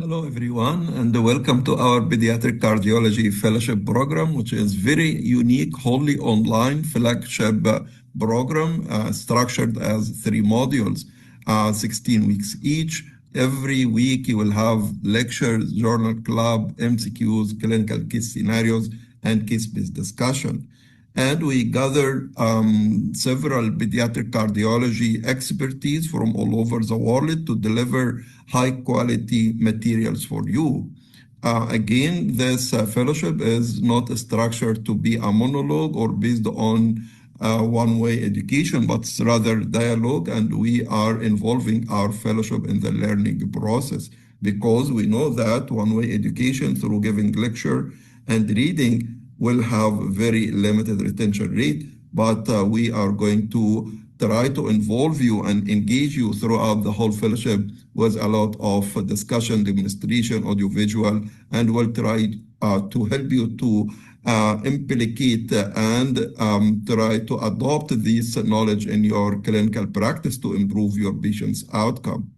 Hello, everyone, and welcome to our Pediatric Cardiology Fellowship Program, which is very unique, wholly online flagship program structured as 3 modules, 16 weeks each. Every week, you will have lectures, journal club, MCQs, clinical case scenarios, and case-based discussion. And we gathered several pediatric cardiology expertise from all over the world to deliver high quality materials for you. Again, this fellowship is not structured to be a monologue or based on one-way education, but it's rather dialogue, and we are involving our fellowship in the learning process because we know that one-way education through giving lecture and reading will have very limited retention rate, but we are going to try to involve you and engage you throughout the whole fellowship with a lot of discussion, demonstration, audiovisual, and we'll try to help you to implicate and try to adopt this knowledge in your clinical practice to improve your patient's outcome.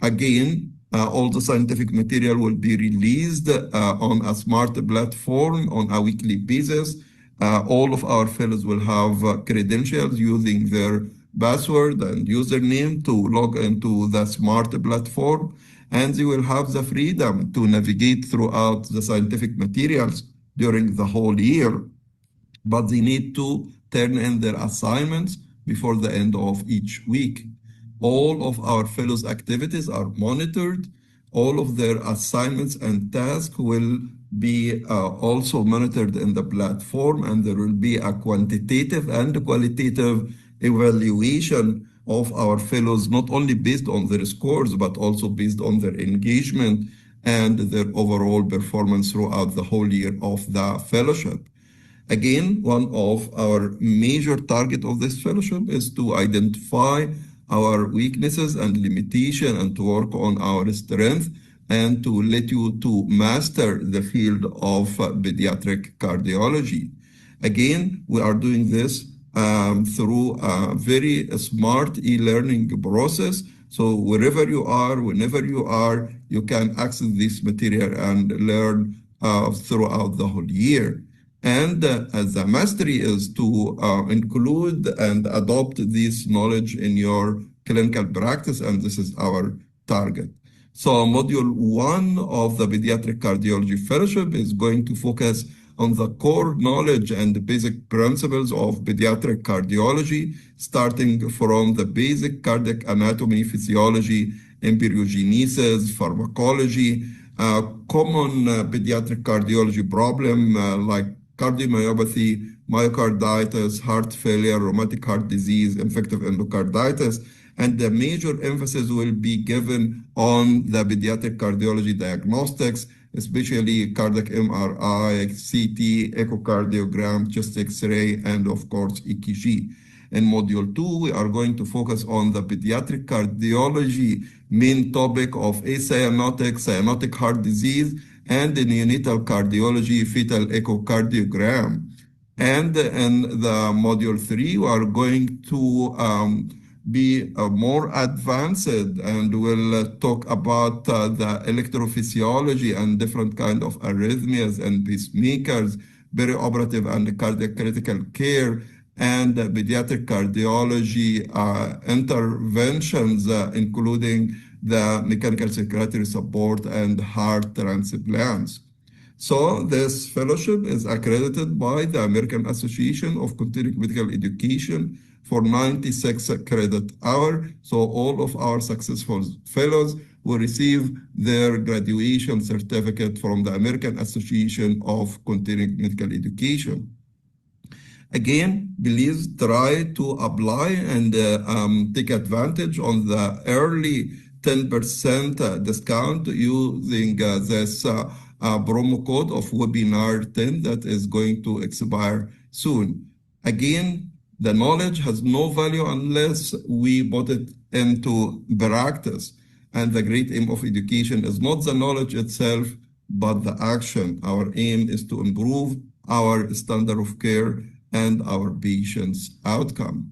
Again, all the scientific material will be released on a smart platform on a weekly basis. All of our fellows will have credentials using their password and username to log into the smart platform, and they will have the freedom to navigate throughout the scientific materials during the whole year. But they need to turn in their assignments before the end of each week. All of our fellows' activities are monitored. All of their assignments and tasks will be also monitored in the platform, and there will be a quantitative and qualitative evaluation of our fellows, not only based on their scores, but also based on their engagement and their overall performance throughout the whole year of the fellowship. Again, one of our major target of this fellowship is to identify our weaknesses and limitation and to work on our strength and to let you to master the field of pediatric cardiology. Again, we are doing this through a very smart e-learning process. So wherever you are, whenever you are, you can access this material and learn throughout the whole year. And the mastery is to include and adopt this knowledge in your clinical practice, and this is our target. So module 1 of the Pediatric Cardiology Fellowship is going to focus on the core knowledge and the basic principles of pediatric cardiology, starting from the basic cardiac anatomy, physiology, embryogenesis, pharmacology, common pediatric cardiology problem like cardiomyopathy, myocarditis, heart failure, rheumatic heart disease, infective endocarditis, and the major emphasis will be given on the pediatric cardiology diagnostics, especially cardiac MRI, CT, echocardiogram, chest X-ray, and of course, EKG. In Module 2, we are going to focus on the pediatric cardiology main topic of acyanotic, cyanotic heart disease, and the neonatal cardiology fetal echocardiogram. And in the Module 3, we are going to be more advanced and we'll talk about the electrophysiology and different kind of arrhythmias and pacemakers, perioperative and cardiac critical care, and pediatric cardiology interventions, including the mechanical circulatory support and heart transplants. So this fellowship is accredited by the American Association of Continuing Medical Education for 96 credit hour. So all of our successful fellows will receive their graduation certificate from the American Association of Continuing Medical Education. Again, please try to apply and take advantage on the early 10% discount using this promo code of webinar 10 that is going to expire soon. Again, the knowledge has no value unless we put it into practice. And the great aim of education is not the knowledge itself, but the action. Our aim is to improve our standard of care and our patients' outcome.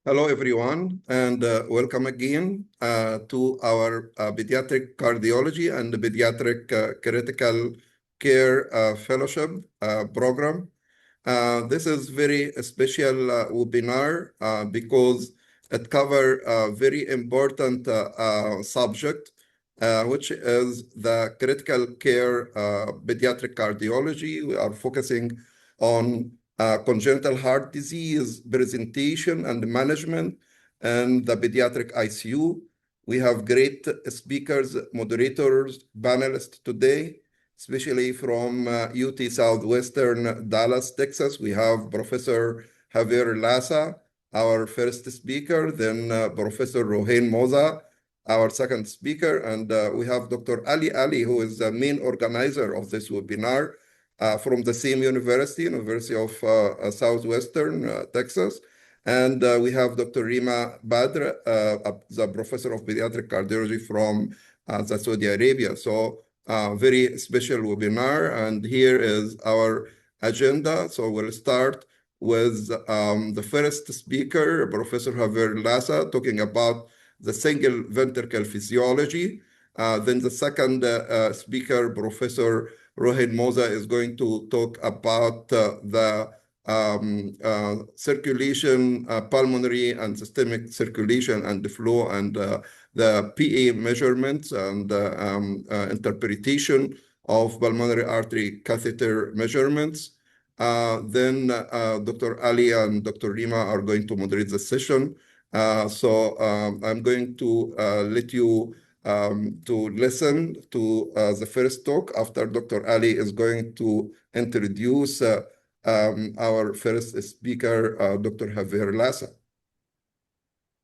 Hello, everyone, and welcome again to our pediatric cardiology and pediatric critical care fellowship program. This is very special webinar because it covers a very important subject, which is the critical care pediatric cardiology. We are focusing on congenital heart disease presentation and management and the pediatric ICU. We have great speakers, moderators, panelists today, especially from UT Southwestern Dallas, Texas. We have Professor Javier Lassa, our first speaker, then Professor Rohain Moza, our second speaker, and we have Dr. Ali, who is the main organizer of this webinar from the same university, University of Southwestern Texas. And we have Dr. Rima Badr, the professor of pediatric cardiology from the Saudi Arabia. So very special webinar, and here is our agenda. So we'll start with the first speaker, Professor Javier Lassa, talking about the single ventricle physiology. Then the second speaker, Professor Rohain Moza, is going to talk about the circulation, pulmonary and systemic circulation and the flow, and the PA measurements and interpretation of pulmonary artery catheter measurements. Then Dr. Ali and Dr. Rima are going to moderate the session. So I'm going to let you to listen to the first talk after Dr. Ali is going to introduce our first speaker, Dr. Javier Lassa.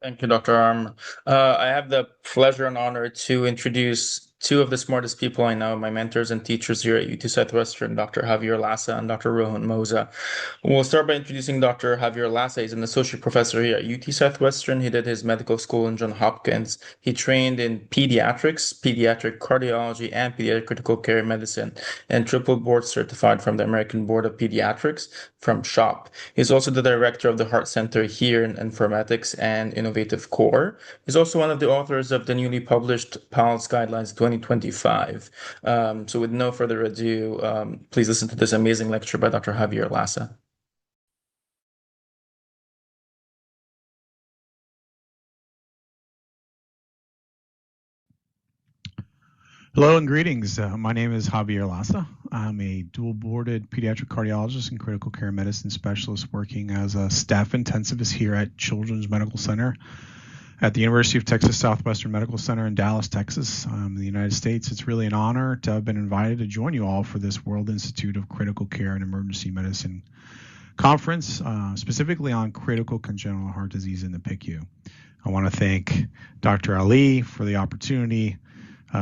Thank you, Dr. Arm. I have the pleasure and honor to introduce two of the smartest people I know, my mentors and teachers here at UT Southwestern, Dr. Javier Lassa and Dr. Rohan Moza. We'll start by introducing Dr. Javier Lassa. He's an associate professor here at UT Southwestern. He did his medical school in Johns Hopkins. He trained in pediatrics, pediatric cardiology, and pediatric critical care medicine, and triple board certified from the American Board of Pediatrics from SHOP. He's also the director of the Heart Center here in Informatics and Innovative Core. He's also one of the authors of the newly published PALS Guidelines 2025. So with no further ado, please listen to this amazing lecture by Dr. Javier Lassa. Hello and greetings. My name is Javier Lassa. I'm a dual-boarded pediatric cardiologist and critical care medicine specialist working as a staff intensivist here at Children's Medical Center at the University of Texas Southwestern Medical Center in Dallas, Texas, in the United States. It's really an honor to have been invited to join you all for this World Institute of Critical Care and Emergency Medicine conference, specifically on critical congenital heart disease in the PICU. I want to thank Dr. Ali for the opportunity.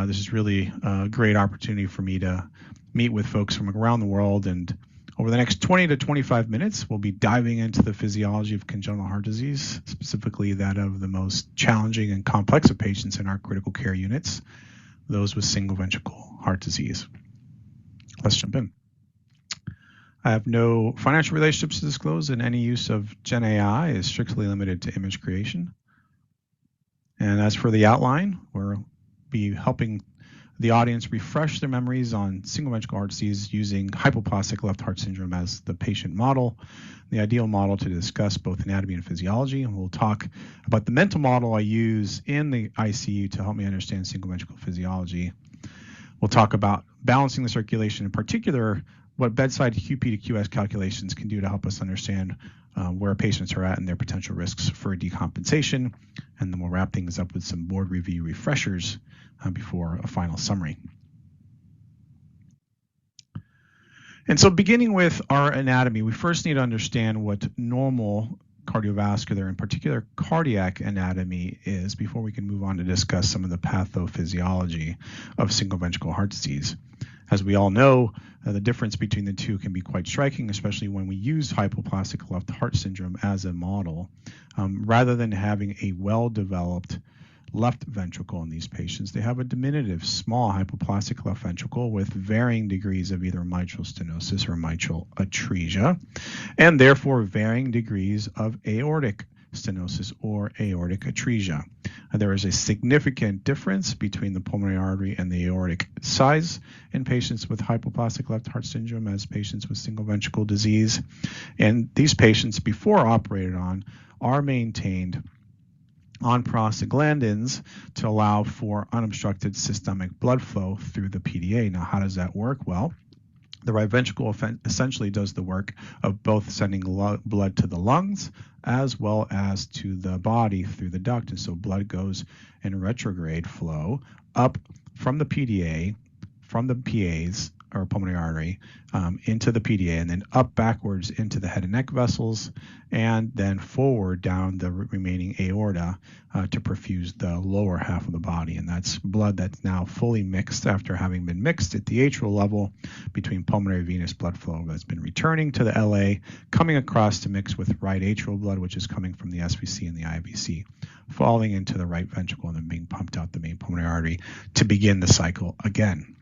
This is really a great opportunity for me to meet with folks from around the world. And over the next 20 to 25 minutes, we'll be diving into the physiology of congenital heart disease, specifically that of the most challenging and complex of patients in our critical care units, those with single ventricle heart disease. Let's jump in. I have no financial relationships to disclose, and any use of Gen AI is strictly limited to image creation. And as for the outline, we'll be helping the audience refresh their memories on single ventricle heart disease using hypoplastic left heart syndrome as the patient model, the ideal model to discuss both anatomy and physiology. And we'll talk about the mental model I use in the ICU to help me understand single ventricle physiology. We'll talk about balancing the circulation, in particular, what bedside QP to QS calculations can do to help us understand where patients are at and their potential risks for decompensation. And then we'll wrap things up with some board review refreshers before a final summary. And so beginning with our anatomy, we first need to understand what normal cardiovascular, in particular cardiac anatomy is before we can move on to discuss some of the pathophysiology of single ventricle heart disease. As we all know, the difference between the two can be quite striking, especially when we use hypoplastic left heart syndrome as a model, rather than having a well-developed left ventricle in these patients. They have a diminutive, small hypoplastic left ventricle with varying degrees of either mitral stenosis or mitral atresia, and therefore varying degrees of aortic stenosis or aortic atresia. There is a significant difference between the pulmonary artery and the aortic size in patients with hypoplastic left heart syndrome as patients with single ventricle disease. And these patients, before operated on, are maintained on prostaglandins to allow for unobstructed systemic blood flow through the PDA. Now, how does that work? Well, the right ventricle essentially does the work of both sending blood to the lungs as well as to the body through the duct. And so blood goes in retrograde flow up from the PDA, from the PAs, or pulmonary artery, into the PDA, and then up backwards into the head and neck vessels, and then forward down the remaining aorta to perfuse the lower half of the body. And that's blood that's now fully mixed after having been mixed at the atrial level between pulmonary venous blood flow that's been returning to the LA, coming across to mix with right atrial blood, which is coming from the SVC and the IVC, falling into the right ventricle and then being pumped out the main pulmonary artery to begin the cycle again.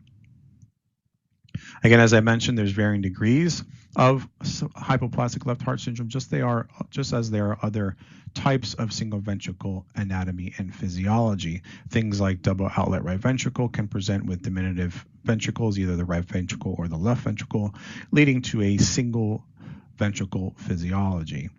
Again, as I mentioned, there's varying degrees of hypoplastic left heart syndrome, just as there are other types of single ventricle anatomy and physiology. Things like double outlet right ventricle can present with diminutive ventricles, either the right ventricle or the left ventricle, leading to a single ventricle physiology.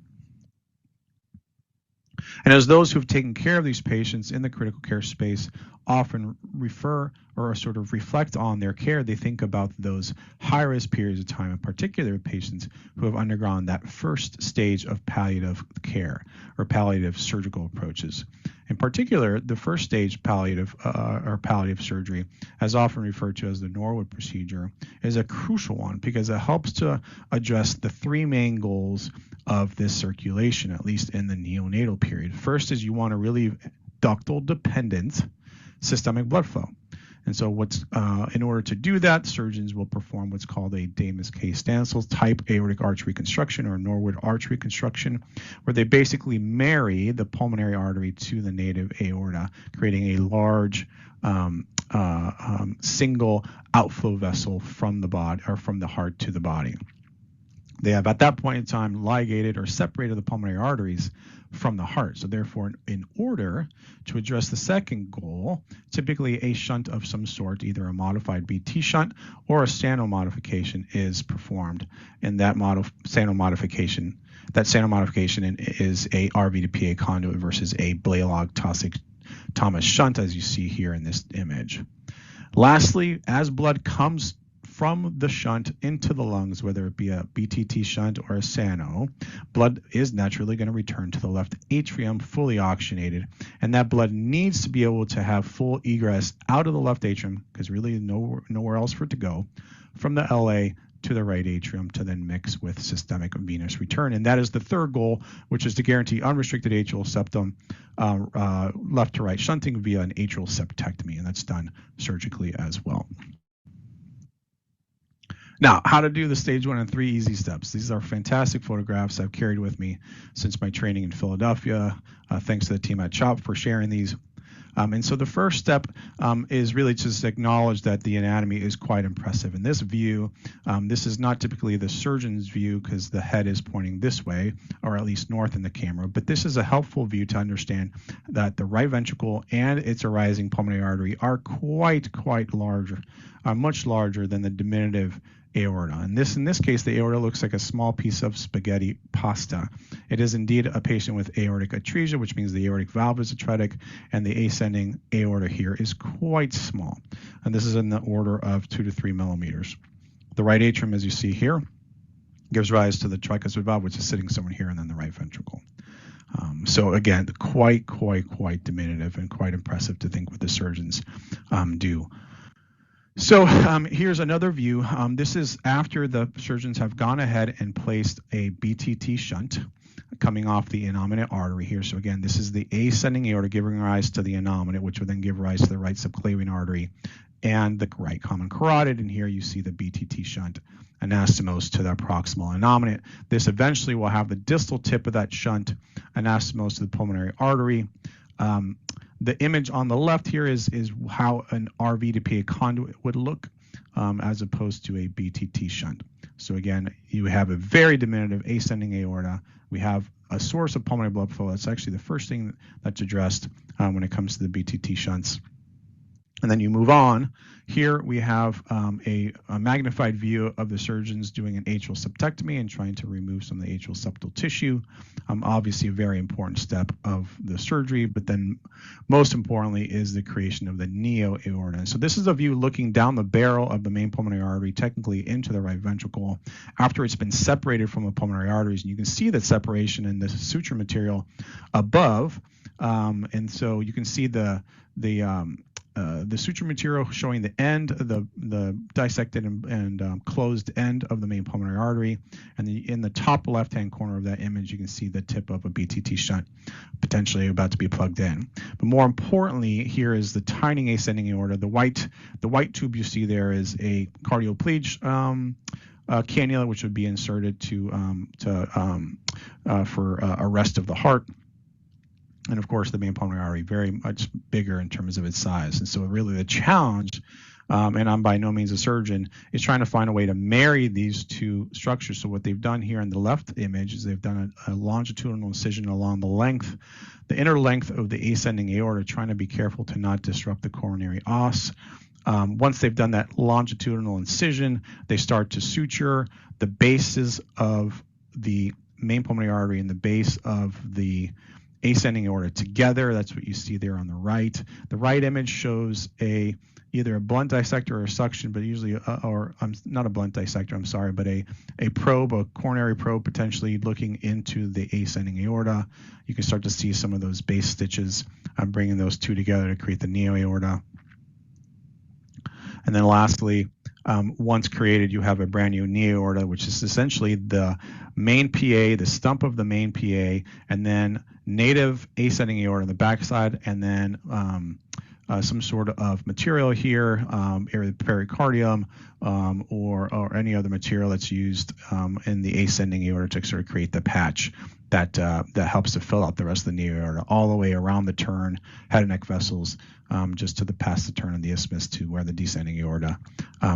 And as those who've taken care of these patients in the critical care space often refer or sort of reflect on their care, they think about those high-risk periods of time, in particular patients who have undergone that first stage of palliative care or palliative surgical approaches. In particular, the first stage palliative surgery, as often referred to as the Norwood procedure, is a crucial one because it helps to address the three main goals of this circulation, at least in the neonatal period. First is you want to relieve ductal dependent systemic blood flow. And so in order to do that, surgeons will perform what's called a Damas K. Stansel type aortic arch reconstruction or Norwood arch reconstruction, where they basically marry the pulmonary artery to the native aorta, creating a large single outflow vessel from the body or from the heart to the body. They have at that point in time ligated or separated the pulmonary arteries from the heart. So therefore, in order to address the second goal, typically a shunt of some sort, either a modified BT shunt or a Sano modification is performed. And that Sano modification is a RV to PA conduit versus a Blalock Thomas shunt, as you see here in this image. Lastly, as blood comes from the shunt into the lungs, whether it be a BTT shunt or a Sano, blood is naturally going to return to the left atrium fully oxygenated, and that blood needs to be able to have full egress out of the left atrium because really nowhere else for it to go from the LA to the right atrium to then mix with systemic venous return. And that is the third goal, which is to guarantee unrestricted atrial septum left to right shunting via an atrial septectomy, and that's done surgically as well. Now, how to do the stage 1 and 3 easy steps. These are fantastic photographs I've carried with me since my training in Philadelphia. Thanks to the team at CHOP for sharing these. And so the first step is really just to acknowledge that the anatomy is quite impressive. In this view, this is not typically the surgeon's view because the head is pointing this way, or at least north in the camera, but this is a helpful view to understand that the right ventricle and its arising pulmonary artery are quite larger, much larger than the diminutive aorta. And in this case, the aorta looks like a small piece of spaghetti pasta. It is indeed a patient with aortic atresia, which means the aortic valve is atretic, and the ascending aorta here is quite small. And this is in the order of 2 to 3 millimeters. The right atrium, as you see here, gives rise to the tricuspid valve, which is sitting somewhere here, and then the right ventricle. So again, quite diminutive and quite impressive to think what the surgeons do. So here's another view. This is after the surgeons have gone ahead and placed a BTT shunt coming off the innominate artery here. So again, this is the ascending aorta giving rise to the innominate, which would then give rise to the right subclavian artery and the right common carotid. And here you see the BTT shunt anastomose to the proximal innominate. This eventually will have the distal tip of that shunt anastomose to the pulmonary artery. The image on the left here is how an RV to PA conduit would look as opposed to a BTT shunt. So again, you have a very diminutive ascending aorta. We have a source of pulmonary blood flow. That's actually the first thing that's addressed when it comes to the BTT shunts. And then you move on. Here we have a magnified view of the surgeons doing an atrial septectomy and trying to remove some of the atrial septal tissue. Obviously a very important step of the surgery, but then most importantly is the creation of the neo-aorta. So this is a view looking down the barrel of the main pulmonary artery, technically into the right ventricle, after it's been separated from the pulmonary arteries. And you can see that separation in the suture material above. And so you can see the suture material showing the end, the dissected and closed end of the main pulmonary artery. And in the top left-hand corner of that image, you can see the tip of a BTT shunt potentially about to be plugged in. But more importantly, here is the tiny ascending aorta. The white tube you see there is a cardioplegia cannula, which would be inserted for arrest of the heart. And of course, the main pulmonary artery, very much bigger in terms of its size. And so really the challenge, and I'm by no means a surgeon, is trying to find a way to marry these two structures. So what they've done here in the left image is they've done a longitudinal incision along the inner length of the ascending aorta, trying to be careful to not disrupt the coronary os. Once they've done that longitudinal incision, they start to suture the bases of the main pulmonary artery and the base of the ascending aorta together. That's what you see there on the right. The right image shows either a blunt dissector or a suction, but usually, not a blunt dissector, I'm sorry, but a probe, a coronary probe, potentially looking into the ascending aorta. You can start to see some of those base stitches. I'm bringing those two together to create the neo-aorta. And then lastly, once created, you have a brand new neo-aorta, which is essentially the main PA, the stump of the main PA, and then native ascending aorta on the backside, and then some sort of material here, pericardium, or any other material that's used in the ascending aorta to sort of create the patch that helps to fill out the rest of the neo-aorta all the way around the turn, head and neck vessels, just to past the turn of the isthmus to where the descending aorta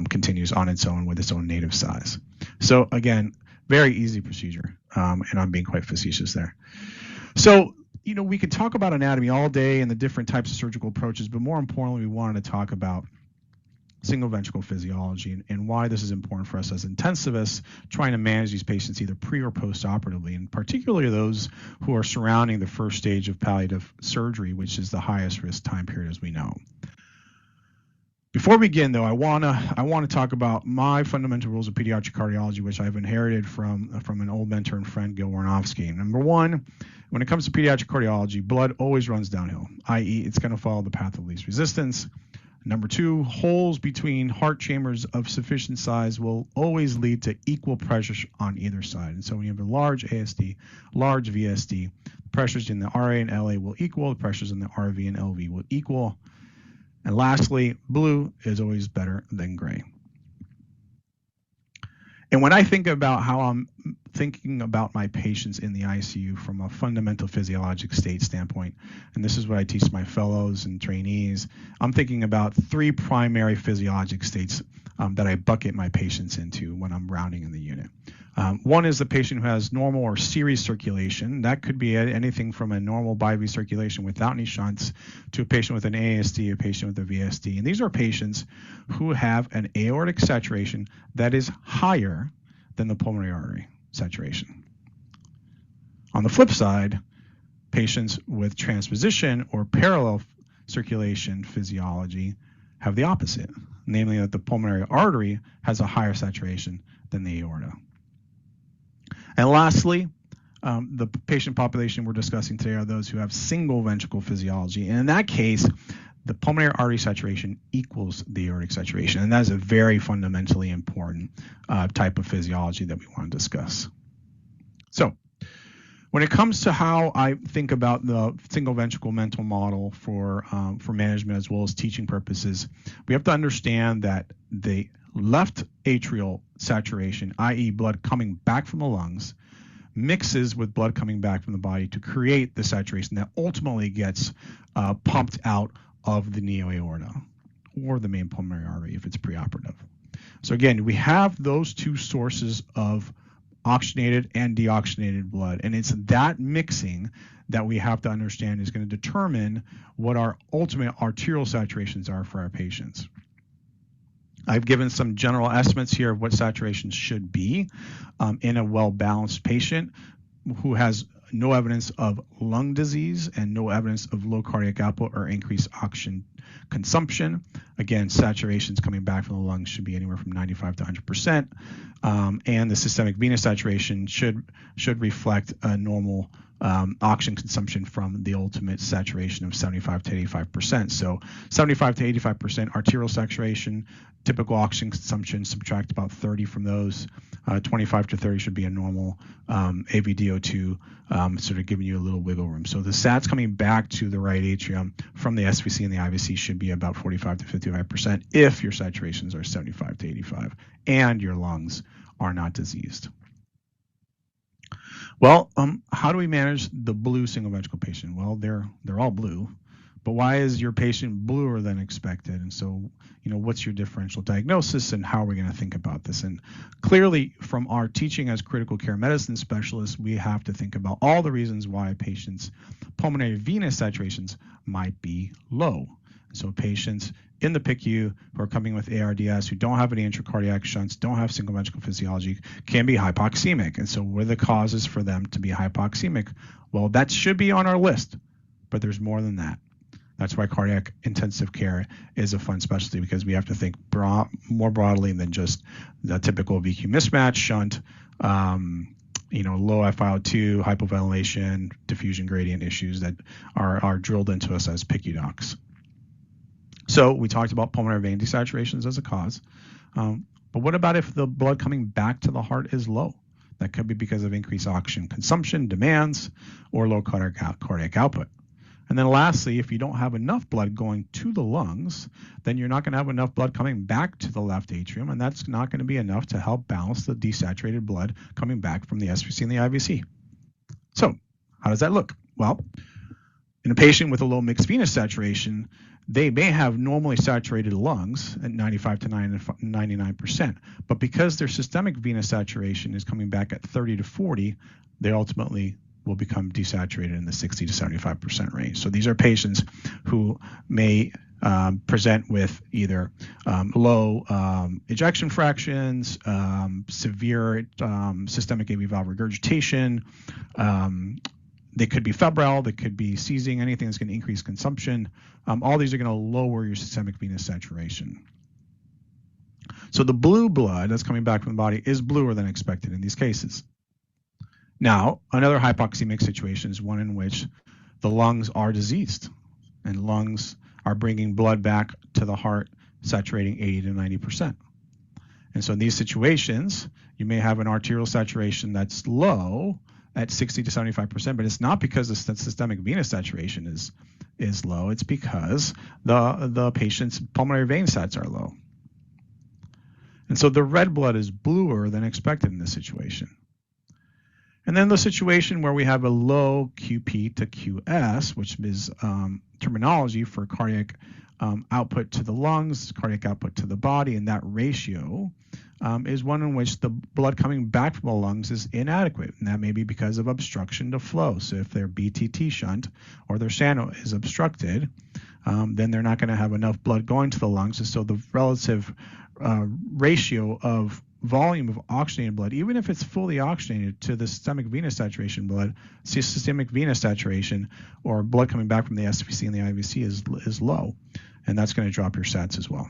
continues on its own with its own native size. So again, very easy procedure, and I'm being quite facetious there. So, we could talk about anatomy all day and the different types of surgical approaches, but more importantly, we wanted to talk about single ventricle physiology and why this is important for us as intensivists trying to manage these patients either pre or post-operatively, and particularly those who are surrounding the first stage of palliative surgery, which is the highest risk time period, as we know. Before we begin, though, I want to talk about my fundamental rules of pediatric cardiology, which I've inherited from an old mentor and friend, Gil Warnofsky. Number one, when it comes to pediatric cardiology, blood always runs downhill, i.e., it's going to follow the path of least resistance. Number two, holes between heart chambers of sufficient size will always lead to equal pressure on either side. And so when you have a large ASD, large VSD, pressures in the RA and LA will equal, the pressures in the RV and LV will equal. And lastly, blue is always better than gray. And when I think about how I'm thinking about my patients in the ICU from a fundamental physiologic state standpoint, and this is what I teach my fellows and trainees, I'm thinking about three primary physiologic states that I bucket my patients into when I'm rounding in the unit. One is the patient who has normal or series circulation. That could be anything from a normal bi-V circulation without any shunts to a patient with an ASD, a patient with a VSD. And these are patients who have an aortic saturation that is higher than the pulmonary artery saturation. On the flip side, patients with transposition or parallel circulation physiology have the opposite, namely that the pulmonary artery has a higher saturation than the aorta. And lastly, the patient population we're discussing today are those who have single ventricle physiology. And in that case, the pulmonary artery saturation equals the aortic saturation. And that is a very fundamentally important type of physiology that we want to discuss. So when it comes to how I think about the single ventricle mental model for management as well as teaching purposes, we have to understand that the left atrial saturation, i.e. blood coming back from the lungs, mixes with blood coming back from the body to create the saturation that ultimately gets pumped out of the neo-aorta or the main pulmonary artery if it's preoperative. So again, we have those two sources of oxygenated and deoxygenated blood, and it's that mixing that we have to understand is going to determine what our ultimate arterial saturations are for our patients. I've given some general estimates here of what saturations should be in a well-balanced patient who has no evidence of lung disease and no evidence of low cardiac output or increased oxygen consumption. Again, saturations coming back from the lungs should be anywhere from 95 to 100%, and the systemic venous saturation should reflect a normal oxygen consumption from the ultimate saturation of 75 to 85%. So 75 to 85% arterial saturation, typical oxygen consumption, subtract about 30 from those. 25 to 30 should be a normal AVDO2, sort of giving you a little wiggle room. So the sats coming back to the right atrium from the SVC and the IVC should be about 45 to 55% if your saturations are 75 to 85 and your lungs are not diseased. Well, how do we manage the blue single ventricle patient? Well, they're all blue, but why is your patient bluer than expected? And so, what's your differential diagnosis and how are we going to think about this? And clearly, from our teaching as critical care medicine specialists, we have to think about all the reasons why a patient's pulmonary venous saturations might be low. So patients in the PICU who are coming with ARDS, who don't have any intracardiac shunts, don't have single ventricle physiology, can be hypoxemic. And so what are the causes for them to be hypoxemic? Well, that should be on our list, but there's more than that. That's why cardiac intensive care is a fun specialty, because we have to think more broadly than just the typical VQ mismatch, shunt, low FiO2, hypoventilation, diffusion gradient issues that are drilled into us as PICU docs. So we talked about pulmonary vein desaturations as a cause, but what about if the blood coming back to the heart is low? That could be because of increased oxygen consumption demands or low cardiac output. And then lastly, if you don't have enough blood going to the lungs, then you're not going to have enough blood coming back to the left atrium, and that's not going to be enough to help balance the desaturated blood coming back from the SVC and the IVC. So how does that look? Well, in a patient with a low mixed venous saturation, they may have normally saturated lungs at 95 to 99%, but because their systemic venous saturation is coming back at 30 to 40, they ultimately will become desaturated in the 60 to 75% range. So these are patients who may present with either low ejection fractions, severe systemic AV valve regurgitation. They could be febrile, they could be seizing, anything that's going to increase consumption. All these are going to lower your systemic venous saturation. So the blue blood that's coming back from the body is bluer than expected in these cases. Now, another hypoxemic situation is one in which the lungs are diseased and lungs are bringing blood back to the heart, saturating 80 to 90%. And so in these situations, you may have an arterial saturation that's low at 60 to 75%, but it's not because the systemic venous saturation is low. It's because the patient's pulmonary vein sats are low. And so the red blood is bluer than expected in this situation. And then the situation where we have a low QP to QS, which is terminology for cardiac output to the lungs, cardiac output to the body, and that ratio is one in which the blood coming back from the lungs is inadequate, and that may be because of obstruction to flow. So if their BTT shunt or their sano is obstructed, then they're not going to have enough blood going to the lungs, and so the relative ratio of volume of oxygenated blood, even if it's fully oxygenated, to the systemic venous saturation blood, systemic venous saturation or blood coming back from the SVC and the IVC is low, and that's going to drop your sats as well.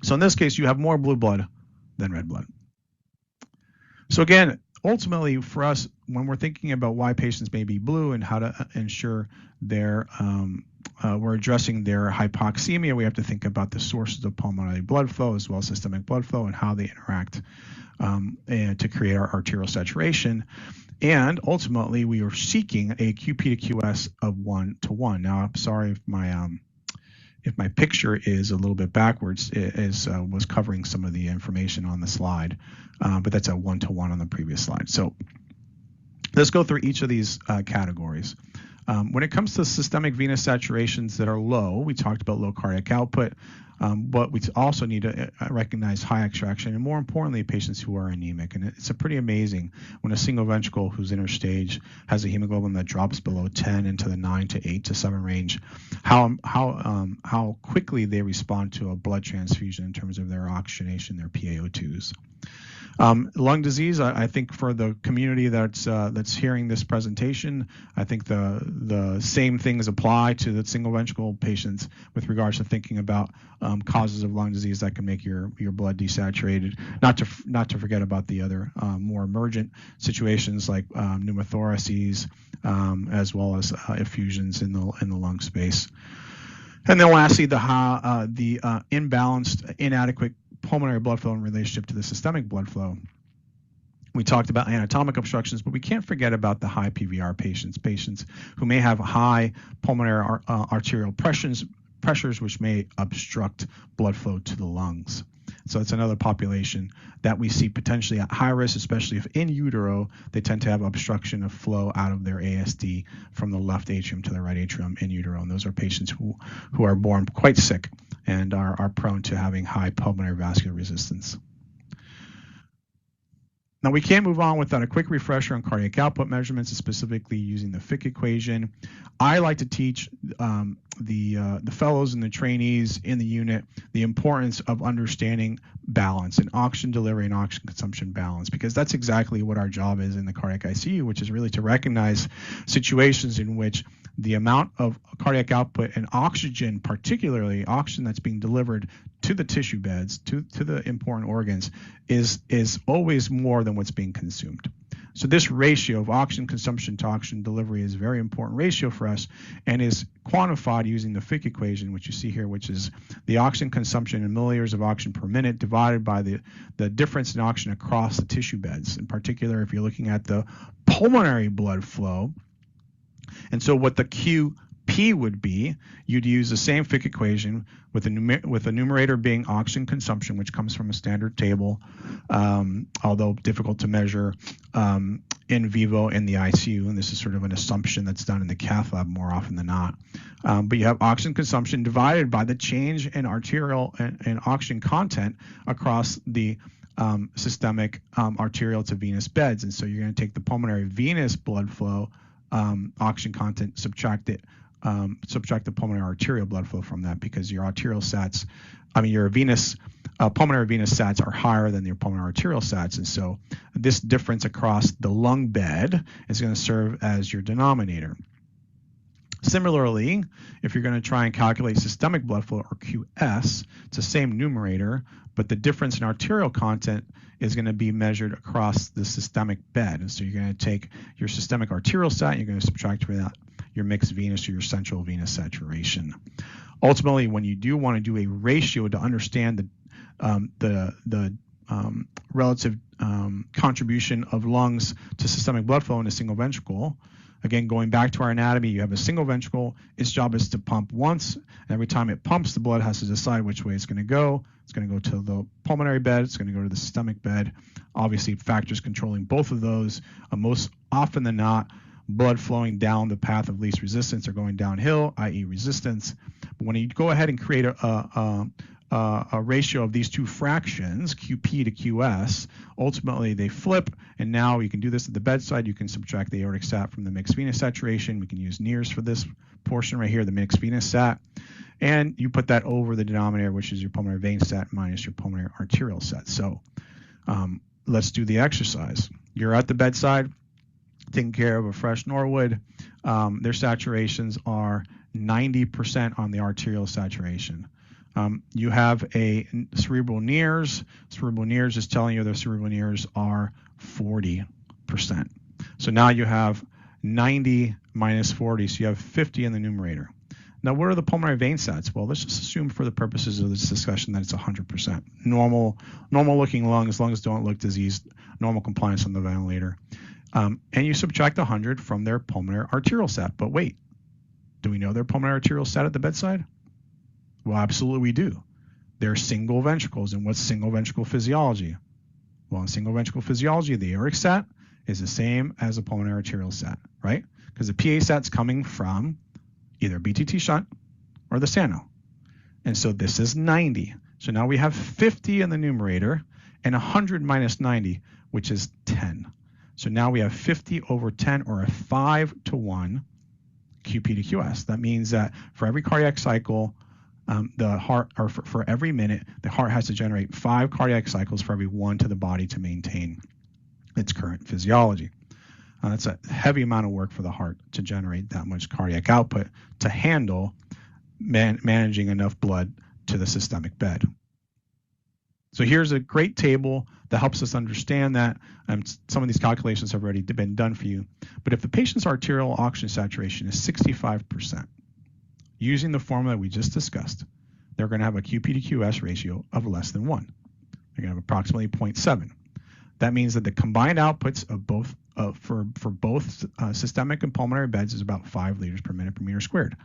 So in this case, you have more blue blood than red blood. So again, ultimately for us, when we're thinking about why patients may be blue and how to ensure we're addressing their hypoxemia, we have to think about the sources of pulmonary blood flow as well as systemic blood flow and how they interact to create our arterial saturation. And ultimately, we are seeking a QP to QS of 1:1. Now, I'm sorry if my picture is a little bit backwards. It was covering some of the information on the slide, but that's a 1:1 on the previous slide. So let's go through each of these categories. When it comes to systemic venous saturations that are low, we talked about low cardiac output, but we also need to recognize high extraction, and more importantly, patients who are anemic. And it's pretty amazing when a single ventricle who's interstage has a hemoglobin that drops below 10 into the 9 to 8 to 7 range, how quickly they respond to a blood transfusion in terms of their oxygenation, their PaO2s. Lung disease, I think for the community that's hearing this presentation, I think the same things apply to the single ventricle patients with regards to thinking about causes of lung disease that can make your blood desaturated. Not to forget about the other more emergent situations like pneumothoraces, as well as effusions in the lung space. And then lastly, the imbalanced, inadequate pulmonary blood flow in relationship to the systemic blood flow. We talked about anatomic obstructions, but we can't forget about the high PVR patients who may have high pulmonary arterial pressures, which may obstruct blood flow to the lungs. So it's another population that we see potentially at high risk, especially if in utero, they tend to have obstruction of flow out of their ASD from the left atrium to the right atrium in utero. And those are patients who are born quite sick and are prone to having high pulmonary vascular resistance. Now, we can't move on without a quick refresher on cardiac output measurements, specifically using the Fick equation. I like to teach the fellows and the trainees in the unit the importance of understanding balance and oxygen delivery and oxygen consumption balance, because that's exactly what our job is in the cardiac ICU, which is really to recognize situations in which the amount of cardiac output and oxygen, particularly oxygen that's being delivered to the tissue beds, to the important organs, is always more than what's being consumed. So this ratio of oxygen consumption to oxygen delivery is a very important ratio for us and is quantified using the Fick equation, which you see here, which is the oxygen consumption in milliliters of oxygen per minute divided by the difference in oxygen across the tissue beds. In particular, if you're looking at the pulmonary blood flow, and so what the QP would be, you'd use the same Fick equation with the numerator being oxygen consumption, which comes from a standard table, although difficult to measure in vivo in the ICU, and this is sort of an assumption that's done in the cath lab more often than not. But you have oxygen consumption divided by the change in arterial and oxygen content across the systemic arterial to venous beds. And so you're going to take the pulmonary venous blood flow oxygen content, subtract the pulmonary arterial blood flow from that, because your your pulmonary venous sats are higher than your pulmonary arterial sats, and so this difference across the lung bed is going to serve as your denominator. Similarly, if you're going to try and calculate systemic blood flow, or QS, it's the same numerator, but the difference in arterial content is going to be measured across the systemic bed. And so you're going to take your systemic arterial sat, and you're going to subtract from that your mixed venous or your central venous saturation. Ultimately, when you do want to do a ratio to understand the relative contribution of lungs to systemic blood flow in a single ventricle, again, going back to our anatomy, you have a single ventricle. Its job is to pump once. And every time it pumps, the blood has to decide which way it's going to go. It's going to go to the pulmonary bed. It's going to go to the systemic bed. Obviously, factors controlling both of those, most often than not, blood flowing down the path of least resistance or going downhill, i.e. resistance. But when you go ahead and create a ratio of these two fractions, QP to QS, ultimately they flip, and now you can do this at the bedside. You can subtract the aortic sat from the mixed venous saturation. We can use NIRS for this portion right here, the mixed venous sat, and you put that over the denominator, which is your pulmonary vein sat minus your pulmonary arterial sat. So let's do the exercise. You're at the bedside, taking care of a fresh Norwood. Their saturations are 90% on the arterial saturation. You have a cerebral NIRS. Cerebral NIRS is telling you the cerebral NIRS are 40%. So now you have 90 minus 40, so you have 50 in the numerator. Now, what are the pulmonary vein sats? Well, let's just assume for the purposes of this discussion that it's 100%. Normal looking lungs don't look diseased, normal compliance on the ventilator. And you subtract 100 from their pulmonary arterial sat. But wait, do we know their pulmonary arterial sat at the bedside? Well, absolutely we do. They're single ventricles. And what's single ventricle physiology? Well, in single ventricle physiology, the aortic sat is the same as a pulmonary arterial sat, right? Because the PA sat's coming from either BTT shunt or the Sano. And so this is 90. So now we have 50 in the numerator and 100 minus 90, which is 10. So now we have 50 over 10, or a 5-to-1 QP to QS. That means that for every cardiac cycle, the heart, or for every minute, the heart has to generate 5 cardiac cycles for every 1 to the body to maintain its current physiology. That's a heavy amount of work for the heart to generate that much cardiac output to handle managing enough blood to the systemic bed. So here's a great table that helps us understand that. Some of these calculations have already been done for you. But if the patient's arterial oxygen saturation is 65%, using the formula we just discussed, they're going to have a QP to QS ratio of less than 1. They're going to have approximately 0.7. That means that the combined outputs of both for both systemic and pulmonary beds is about 5 liters per minute per meter squared.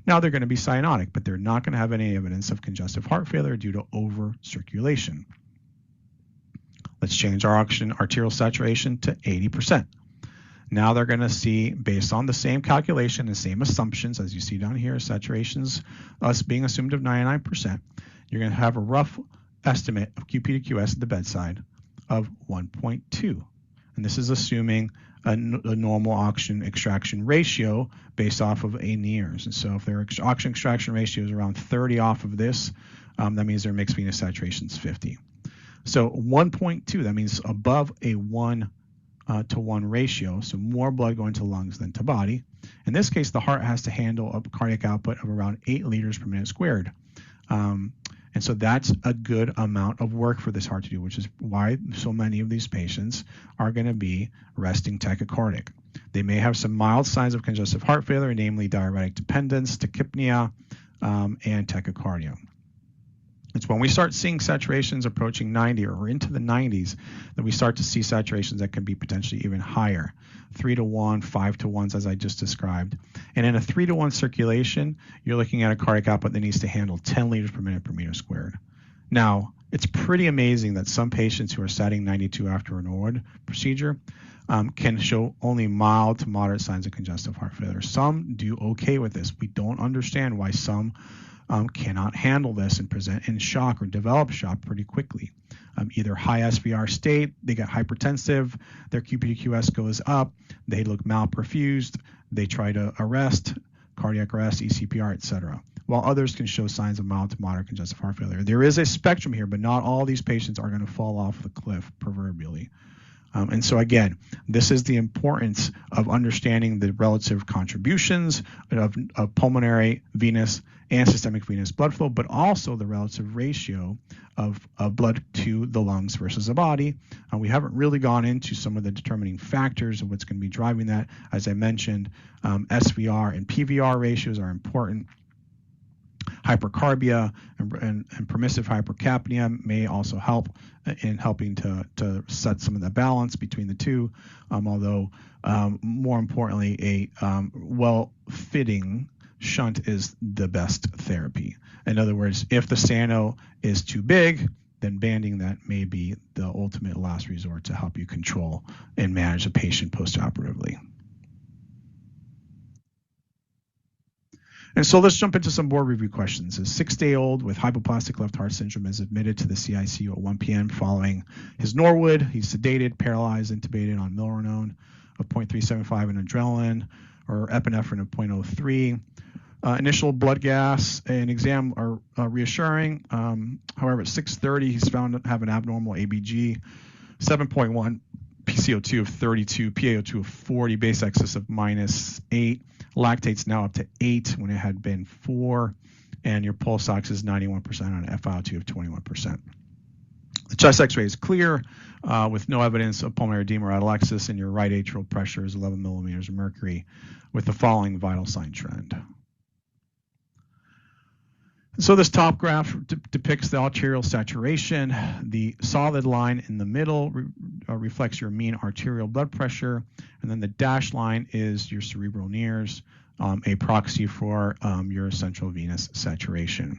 Now they're going to be cyanotic, but they're not going to have any evidence of congestive heart failure due to over circulation. Let's change our arterial saturation to 80%. Now they're going to see, based on the same calculation and same assumptions as you see down here, saturations us being assumed of 99%, you're going to have a rough estimate of QP to QS at the bedside of 1.2. And this is assuming a normal oxygen extraction ratio based off of a NIRS. And so if their oxygen extraction ratio is around 30 off of this, that means their mixed venous saturation is 50. So 1.2, that means above a 1-to-1 ratio, so more blood going to lungs than to body. In this case, the heart has to handle a cardiac output of around 8 liters per minute squared. And so that's a good amount of work for this heart to do, which is why so many of these patients are going to be resting tachycardic. They may have some mild signs of congestive heart failure, namely diuretic dependence, tachypnea, and tachycardia. It's when we start seeing saturations approaching 90 or into the 90s that we start to see saturations that can be potentially even higher, 3-to-1, 5-to-1s, as I just described. And in a 3-to-1 circulation, you're looking at a cardiac output that needs to handle 10 liters per minute per meter squared. Now, it's pretty amazing that some patients who are setting 92 after an ORD procedure can show only mild to moderate signs of congestive heart failure. Some do okay with this. We don't understand why some cannot handle this and present in shock or develop shock pretty quickly. Either high SVR state, they get hypertensive, their QP to QS goes up, they look malperfused, they try to arrest, cardiac arrest, ECPR, etc. While others can show signs of mild to moderate congestive heart failure. There is a spectrum here, but not all these patients are going to fall off the cliff proverbially. And so again, this is the importance of understanding the relative contributions of pulmonary, venous, and systemic venous blood flow, but also the relative ratio of blood to the lungs versus the body. We haven't really gone into some of the determining factors of what's going to be driving that. As I mentioned, SVR and PVR ratios are important. Hypercarbia and permissive hypercapnia may also help in helping to set some of the balance between the two, although more importantly, a well-fitting shunt is the best therapy. In other words, if the Sano is too big, then banding that may be the ultimate last resort to help you control and manage the patient postoperatively. And so let's jump into some board review questions. A 6-day-old with hypoplastic left heart syndrome is admitted to the CICU at 1 p.m. following his Norwood. He's sedated, paralyzed, intubated on milrinone of 0.375 and adrenaline or epinephrine of 0.03. Initial blood gas and exam are reassuring. However, at 6:30, he's found to have an abnormal ABG, 7.1, PCO2 of 32, PaO2 of 40, base excess of -8. Lactate's now up to 8 when it had been 4, and your pulse ox is 91% on an FiO2 of 21%. The chest x-ray is clear with no evidence of pulmonary edema or atelectasis, and your right atrial pressure is 11 millimeters of mercury with the following vital sign trend. So this top graph depicts the arterial saturation. The solid line in the middle reflects your mean arterial blood pressure, and then the dashed line is your cerebral NIRS, a proxy for your central venous saturation.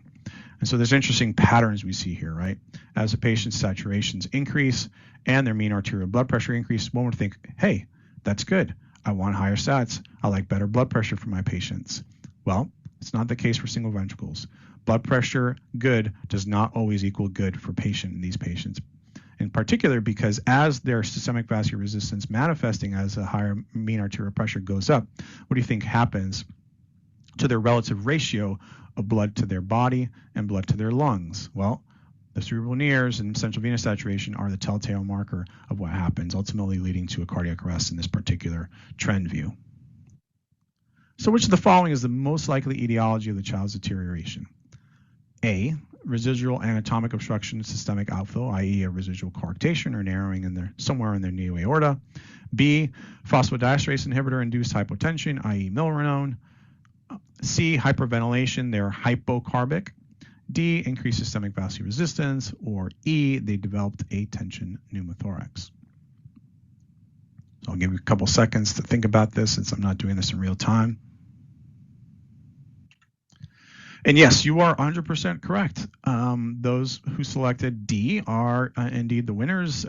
And so there's interesting patterns we see here, right? As a patient's saturations increase and their mean arterial blood pressure increase, one would think, hey, that's good. I want higher sats. I like better blood pressure for my patients. Well, it's not the case for single ventricles. Blood pressure good does not always equal good for these patients. In particular, because as their systemic vascular resistance manifesting as a higher mean arterial pressure goes up, what do you think happens to their relative ratio of blood to their body and blood to their lungs? Well, the cerebral nears and central venous saturation are the telltale marker of what happens, ultimately leading to a cardiac arrest in this particular trend view. So which of the following is the most likely etiology of the child's deterioration? A, residual anatomic obstruction of systemic outflow, i.e. a residual coarctation or narrowing somewhere in their neo-aorta. B, phosphodiesterase inhibitor-induced hypotension, i.e. milrinone. C, hyperventilation, they're hypocarbic. D, increased systemic vascular resistance. Or E, they developed a tension pneumothorax. So I'll give you a couple seconds to think about this since I'm not doing this in real time. And yes, you are 100% correct. Those who selected D are indeed the winners.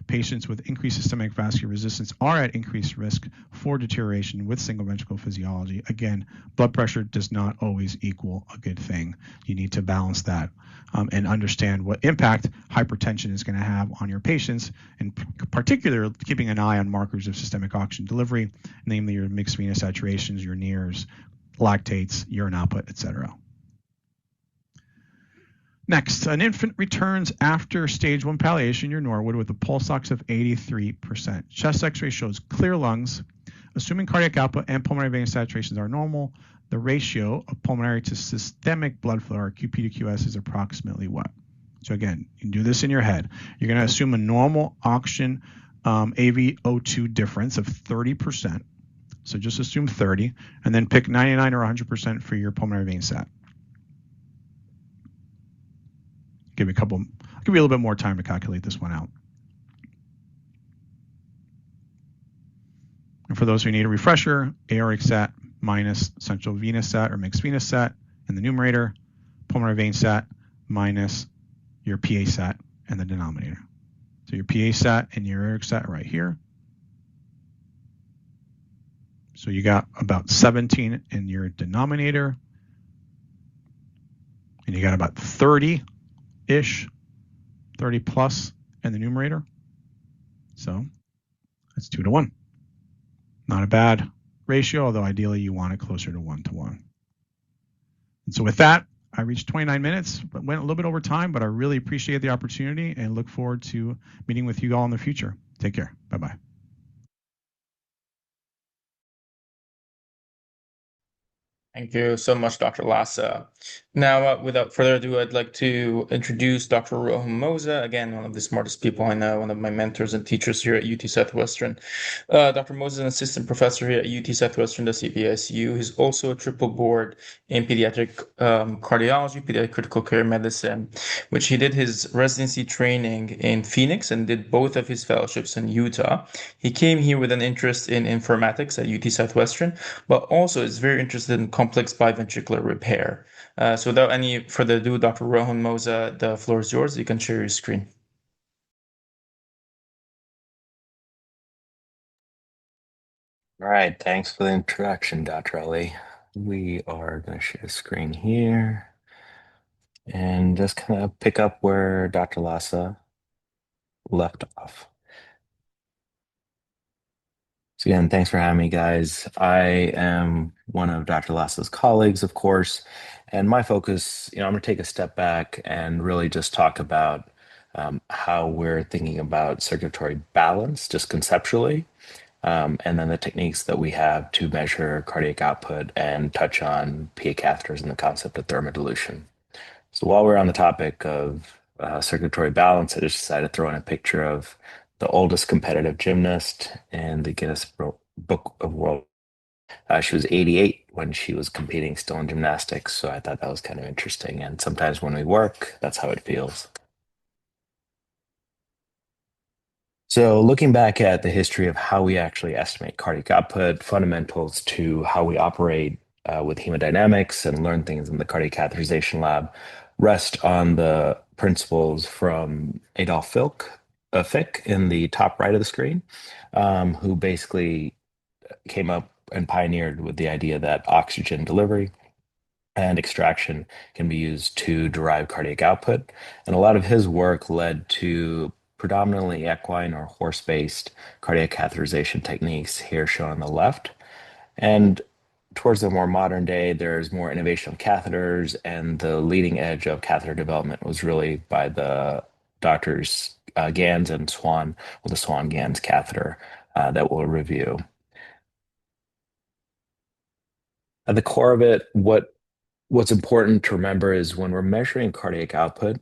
Patients with increased systemic vascular resistance are at increased risk for deterioration with single ventricle physiology. Again, blood pressure does not always equal a good thing. You need to balance that and understand what impact hypertension is going to have on your patients, in particular, keeping an eye on markers of systemic oxygen delivery, namely your mixed venous saturations, your NEERs, lactates, urine output, etc. Next, an infant returns after stage 1 palliation, your Norwood, with a pulse ox of 83%. Chest x-ray shows clear lungs. Assuming cardiac output and pulmonary vein saturations are normal, the ratio of pulmonary to systemic blood flow, or QP to QS, is approximately what? So again, you can do this in your head. You're going to assume a normal oxygen AVO2 difference of 30%. So just assume 30, and then pick 99 or 100% for your pulmonary vein sat. I'll give you a little bit more time to calculate this one out. And for those who need a refresher, aortic sat minus central venous sat or mixed venous sat in the numerator, pulmonary vein sat minus your PA sat in the denominator. So your PA sat and your aortic sat are right here. So you got about 17 in your denominator, and you got about 30-ish, 30 plus in the numerator. So that's 2 to 1. Not a bad ratio, although ideally you want it closer to 1 to 1. And so with that, I reached 29 minutes, but went a little bit over time, but I really appreciate the opportunity and look forward to meeting with you all in the future. Take care. Bye-bye. Thank you so much, Dr. Lassa. Now, without further ado, I'd like to introduce Dr. Rohan Moza, again, one of the smartest people I know, one of my mentors and teachers here at UT Southwestern. Dr. Moza is an assistant professor here at UT Southwestern, the CPSU. He's also a triple board in pediatric cardiology, pediatric critical care medicine, which he did his residency training in Phoenix and did both of his fellowships in Utah. He came here with an interest in informatics at UT Southwestern, but also is very interested in complex biventricular repair. So without any further ado, Dr. Rohan Moza, the floor is yours. You can share your screen. All right, thanks for the introduction, Dr. Ali. We are going to share a screen here and just kind of pick up where Dr. Lassa left off. So again, thanks for having me, guys. I am one of Dr. Lassa's colleagues, of course, and my focus, I'm going to take a step back and really just talk about how we're thinking about circulatory balance, just conceptually, and then the techniques that we have to measure cardiac output and touch on PA catheters and the concept of thermodilution. So while we're on the topic of circulatory balance, I just decided to throw in a picture of the oldest competitive gymnast in the Guinness Book of World. She was 88 when she was competing still in gymnastics, so I thought that was kind of interesting. And sometimes when we work, that's how it feels. So looking back at the history of how we actually estimate cardiac output, fundamentals to how we operate with hemodynamics and learn things in the cardiac catheterization lab, rest on the principles from Fick in the top right of the screen, who basically came up and pioneered with the idea that oxygen delivery and extraction can be used to derive cardiac output. And a lot of his work led to predominantly equine or horse-based cardiac catheterization techniques, here shown on the left. And towards the more modern day, there's more innovation of catheters, and the leading edge of catheter development was really by the doctors Gans and Swan, with the Swan-Gans catheter that we'll review. At the core of it, what's important to remember is when we're measuring cardiac output,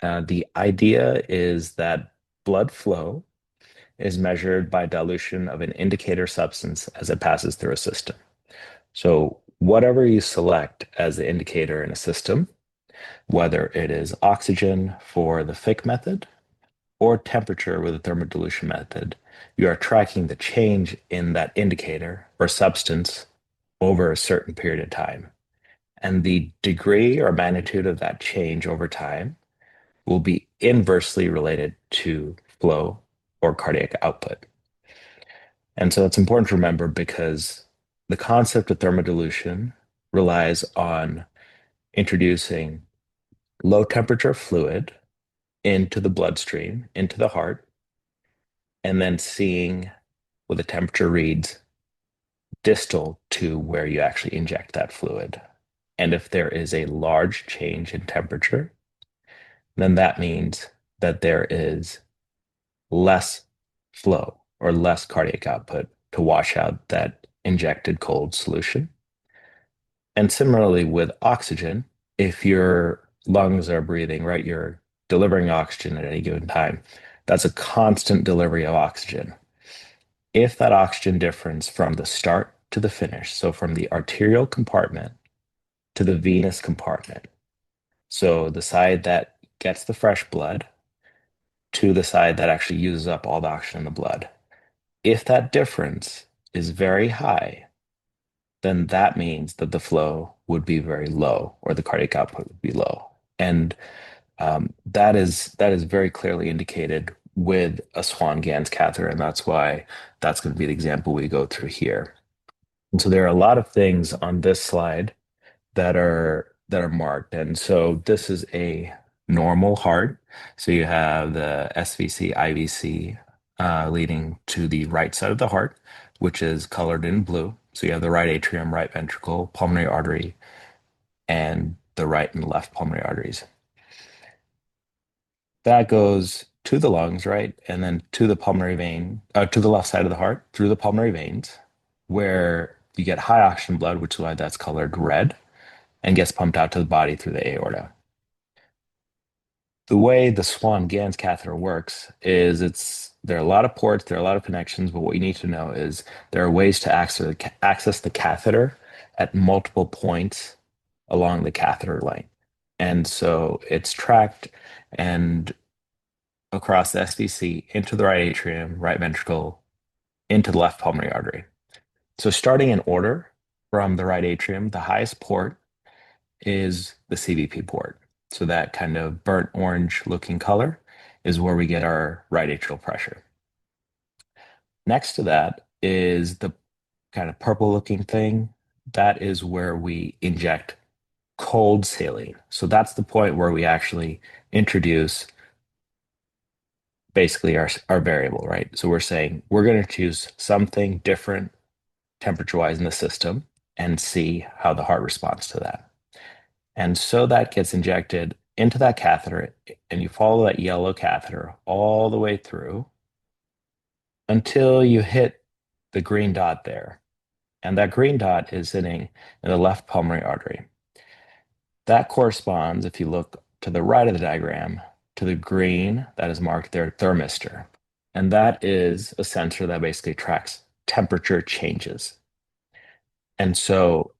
the idea is that blood flow is measured by dilution of an indicator substance as it passes through a system. So whatever you select as the indicator in a system, whether it is oxygen for the Fick method or temperature with the thermodilution method, you are tracking the change in that indicator or substance over a certain period of time. And the degree or magnitude of that change over time will be inversely related to flow or cardiac output. And so it's important to remember because the concept of thermodilution relies on introducing low temperature fluid into the bloodstream, into the heart, and then seeing what the temperature reads distal to where you actually inject that fluid. And if there is a large change in temperature, then that means that there is less flow or less cardiac output to wash out that injected cold solution. And similarly with oxygen, if your lungs are breathing, right, you're delivering oxygen at any given time, that's a constant delivery of oxygen. If that oxygen difference from the start to the finish, so from the arterial compartment to the venous compartment, so the side that gets the fresh blood to the side that actually uses up all the oxygen in the blood, if that difference is very high, then that means that the flow would be very low or the cardiac output would be low. And that is very clearly indicated with a Swan-Ganz catheter, and that's why that's going to be the example we go through here. And so there are a lot of things on this slide that are marked. And so this is a normal heart. So you have the SVC, IVC leading to the right side of the heart, which is colored in blue. So you have the right atrium, right ventricle, pulmonary artery, and the right and left pulmonary arteries. That goes to the lungs, right? And then to the pulmonary vein, to the left side of the heart, through the pulmonary veins, where you get high oxygen blood, which is why that's colored red, and gets pumped out to the body through the aorta. The way the Swan-Ganz catheter works is there are a lot of ports, there are a lot of connections, but what you need to know is there are ways to access the catheter at multiple points along the catheter length. And so it's tracked and across the SVC into the right atrium, right ventricle, into the left pulmonary artery. So starting in order from the right atrium, the highest port is the CVP port. So that kind of burnt orange looking color is where we get our right atrial pressure. Next to that is the kind of purple looking thing. That is where we inject cold saline. So that's the point where we actually introduce basically our variable, right? So we're saying we're going to choose something different temperature-wise in the system and see how the heart responds to that. And so that gets injected into that catheter, and you follow that yellow catheter all the way through until you hit the green dot there. And that green dot is sitting in the left pulmonary artery. That corresponds, if you look to the right of the diagram, to the green that is marked there, thermistor. And that is a sensor that basically tracks temperature changes. And so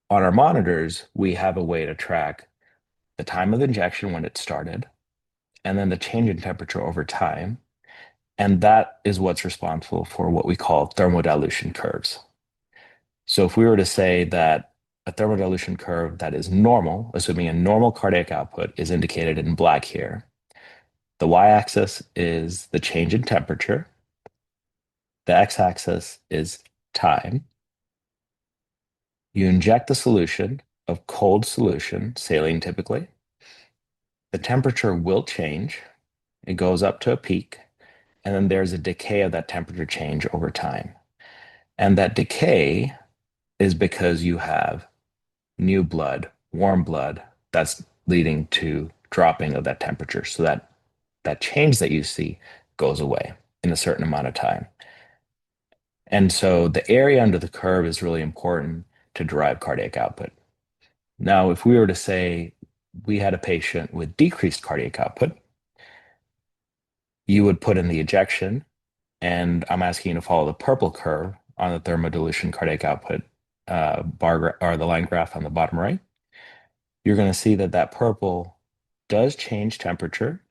on our monitors, we have a way to track the time of injection when it started, and then the change in temperature over time. And that is what's responsible for what we call thermodilution curves. So if we were to say that a thermodilution curve that is normal, assuming a normal cardiac output, is indicated in black here. The y-axis is the change in temperature. The x-axis is time. You inject the solution of cold solution, saline typically. The temperature will change. It goes up to a peak, and then there's a decay of that temperature change over time. And that decay is because you have new blood, warm blood, that's leading to dropping of that temperature. So that change that you see goes away in a certain amount of time. And so the area under the curve is really important to derive cardiac output. Now, if we were to say we had a patient with decreased cardiac output, you would put in the ejection, and I'm asking you to follow the purple curve on the thermodilution cardiac output bar or the line graph on the bottom right. You're going to see that that purple does change temperature,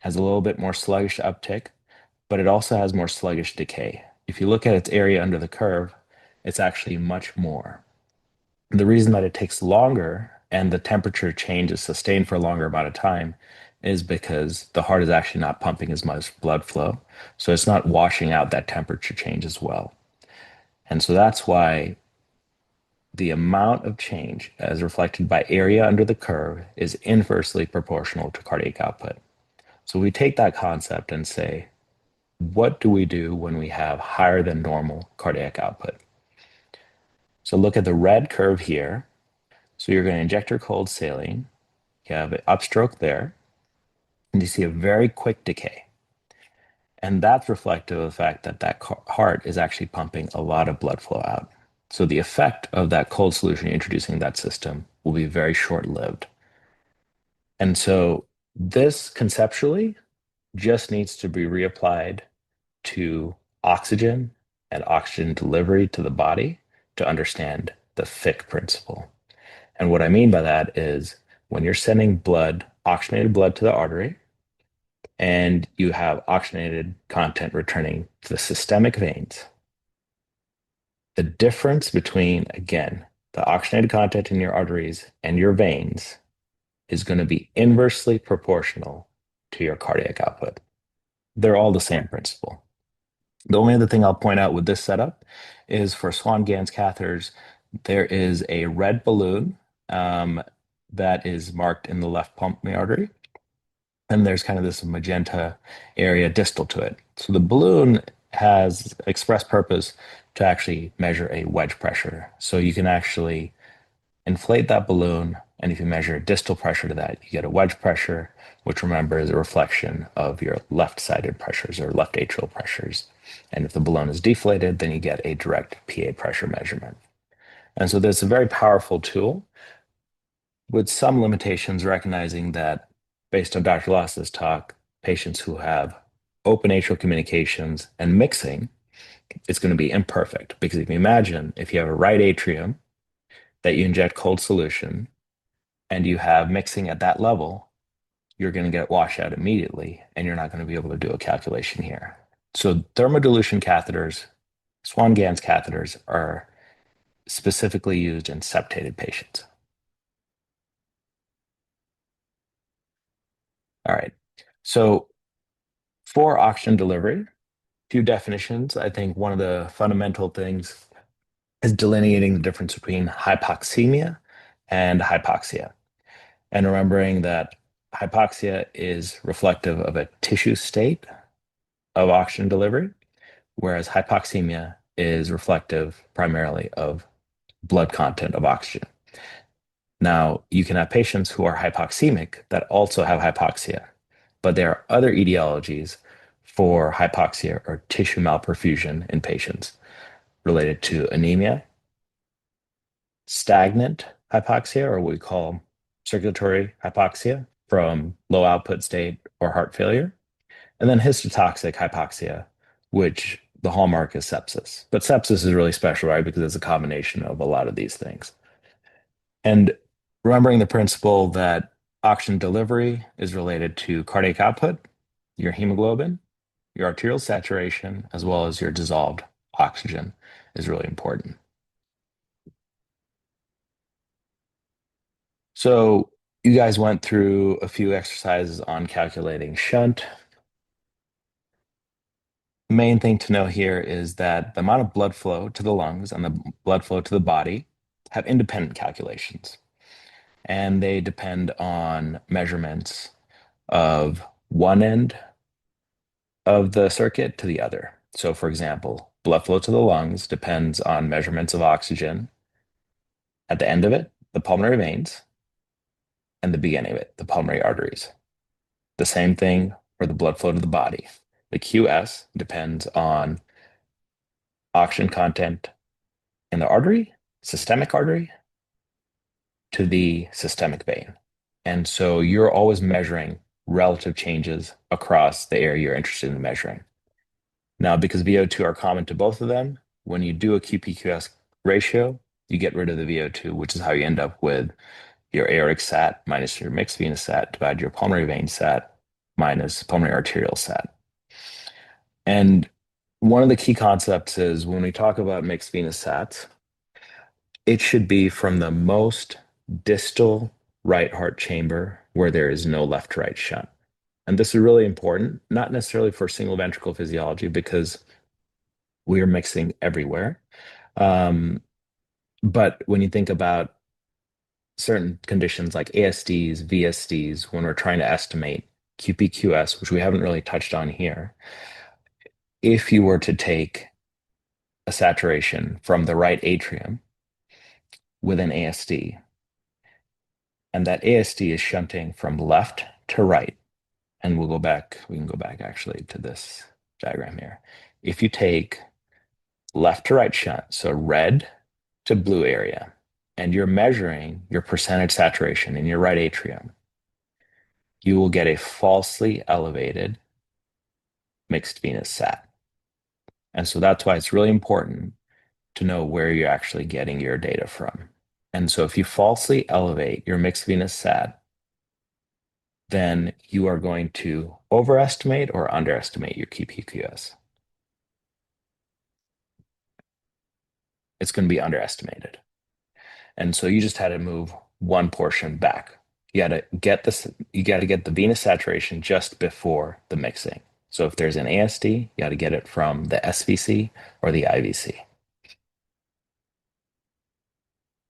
has a little bit more sluggish uptick, but it also has more sluggish decay. If you look at its area under the curve, it's actually much more. The reason that it takes longer and the temperature change is sustained for a longer amount of time is because the heart is actually not pumping as much blood flow. So it's not washing out that temperature change as well. And so that's why the amount of change as reflected by area under the curve is inversely proportional to cardiac output. So we take that concept and say, what do we do when we have higher than normal cardiac output? So look at the red curve here. So you're going to inject your cold saline. You have an upstroke there, and you see a very quick decay. And that's reflective of the fact that that heart is actually pumping a lot of blood flow out. So the effect of that cold solution you're introducing in that system will be very short-lived. And so this conceptually just needs to be reapplied to oxygen and oxygen delivery to the body to understand the Fick principle. And what I mean by that is when you're sending blood, oxygenated blood to the artery, and you have oxygenated content returning to the systemic veins, the difference between, again, the oxygenated content in your arteries and your veins is going to be inversely proportional to your cardiac output. They're all the same principle. The only other thing I'll point out with this setup is for Swan-Ganz catheters, there is a red balloon that is marked in the left pulmonary artery. And there's kind of this magenta area distal to it. So the balloon has express purpose to actually measure a wedge pressure. So you can actually inflate that balloon, and if you measure distal pressure to that, you get a wedge pressure, which remember is a reflection of your left-sided pressures or left atrial pressures. And if the balloon is deflated, then you get a direct PA pressure measurement. And so there's a very powerful tool with some limitations, recognizing that based on Dr. Lasse's talk, patients who have open atrial communications and mixing, it's going to be imperfect. Because if you imagine, if you have a right atrium that you inject cold solution and you have mixing at that level, you're going to get washout immediately, and you're not going to be able to do a calculation here. So thermodilution catheters, Swan-Ganz catheters, are specifically used in septated patients. All right. So for oxygen delivery, few definitions. I think one of the fundamental things is delineating the difference between hypoxemia and hypoxia. And remembering that hypoxia is reflective of a tissue state of oxygen delivery, whereas hypoxemia is reflective primarily of blood content of oxygen. Now, you can have patients who are hypoxemic that also have hypoxia, but there are other etiologies for hypoxia or tissue malperfusion in patients related to anemia, stagnant hypoxia, or what we call circulatory hypoxia from low output state or heart failure, and then histotoxic hypoxia, which the hallmark is sepsis. But sepsis is really special, right? Because it's a combination of a lot of these things. And remembering the principle that oxygen delivery is related to cardiac output, your hemoglobin, your arterial saturation, as well as your dissolved oxygen is really important. So you guys went through a few exercises on calculating shunt. The main thing to know here is that the amount of blood flow to the lungs and the blood flow to the body have independent calculations, and they depend on measurements of one end of the circuit to the other. So, for example, blood flow to the lungs depends on measurements of oxygen at the end of it, the pulmonary veins, and the beginning of it, the pulmonary arteries. The same thing for the blood flow to the body. The QS depends on oxygen content in the artery, systemic artery, to the systemic vein. And so you're always measuring relative changes across the area you're interested in measuring. Now, because VO2 are common to both of them, when you do a QPQS ratio, you get rid of the VO2, which is how you end up with your aortic sat minus your mixed venous sat divided your pulmonary vein sat minus pulmonary arterial sat. And one of the key concepts is when we talk about mixed venous sats, it should be from the most distal right heart chamber where there is no left to right shunt. And this is really important, not necessarily for single ventricle physiology because we are mixing everywhere. But when you think about certain conditions like ASDs, VSDs, when we're trying to estimate QPQS, which we haven't really touched on here, if you were to take a saturation from the right atrium with an ASD, and that ASD is shunting from left to right, and we can go back actually to this diagram here. If you take left to right shunt, so red to blue area, and you're measuring your percentage saturation in your right atrium, you will get a falsely elevated mixed venous sat. And so that's why it's really important to know where you're actually getting your data from. And so if you falsely elevate your mixed venous sat, then you are going to overestimate or underestimate your QPQS. It's going to be underestimated. And so you just had to move one portion back. You got to get the venous saturation just before the mixing. So if there's an ASD, you got to get it from the SVC or the IVC.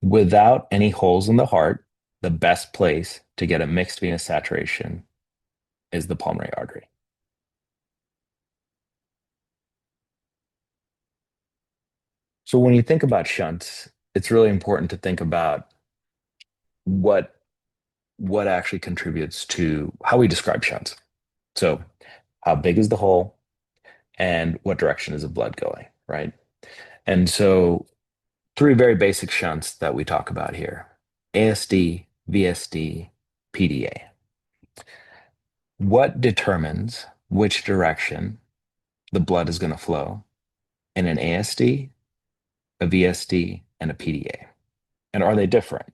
Without any holes in the heart, the best place to get a mixed venous saturation is the pulmonary artery. So when you think about shunts, it's really important to think about what actually contributes to how we describe shunts. So how big is the hole and what direction is the blood going, right? And so three very basic shunts that we talk about here: ASD, VSD, PDA. What determines which direction the blood is going to flow in an ASD, a VSD, and a PDA? And are they different?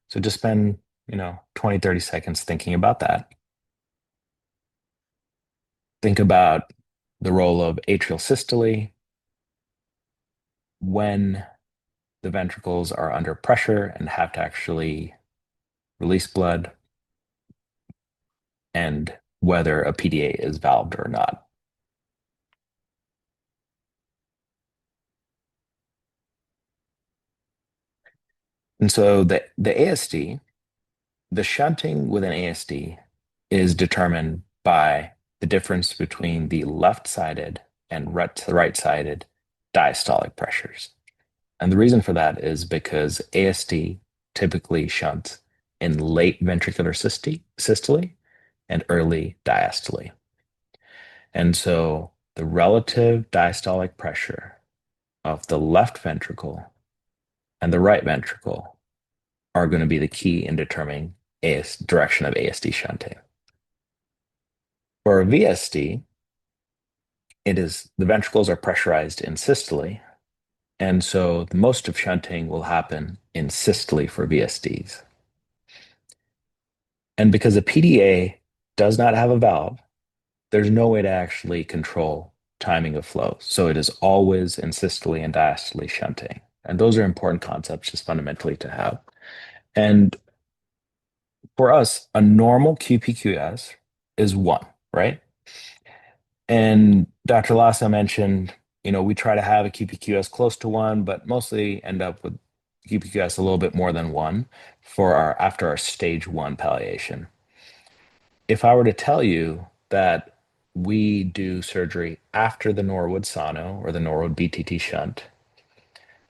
So just spend, 20, 30 seconds thinking about that. Think about the role of atrial systole when the ventricles are under pressure and have to actually release blood, and whether a PDA is valved or not. And so the ASD, the shunting with an ASD is determined by the difference between the left-sided and right-sided diastolic pressures. And the reason for that is because ASD typically shunts in late ventricular systole and early diastole. And so the relative diastolic pressure of the left ventricle and the right ventricle are going to be the key in determining direction of ASD shunting. For a VSD, the ventricles are pressurized in systole, and so most of shunting will happen in systole for VSDs. And because a PDA does not have a valve, there's no way to actually control timing of flow. So it is always in systole and diastole shunting. And those are important concepts just fundamentally to have. And for us, a normal QPQS is 1, right? And Dr. Lassa mentioned, we try to have a QPQS close to 1, but mostly end up with QPQS a little bit more than 1 after our stage 1 palliation. If I were to tell you that we do surgery after the Norwood Sono or the Norwood BTT shunt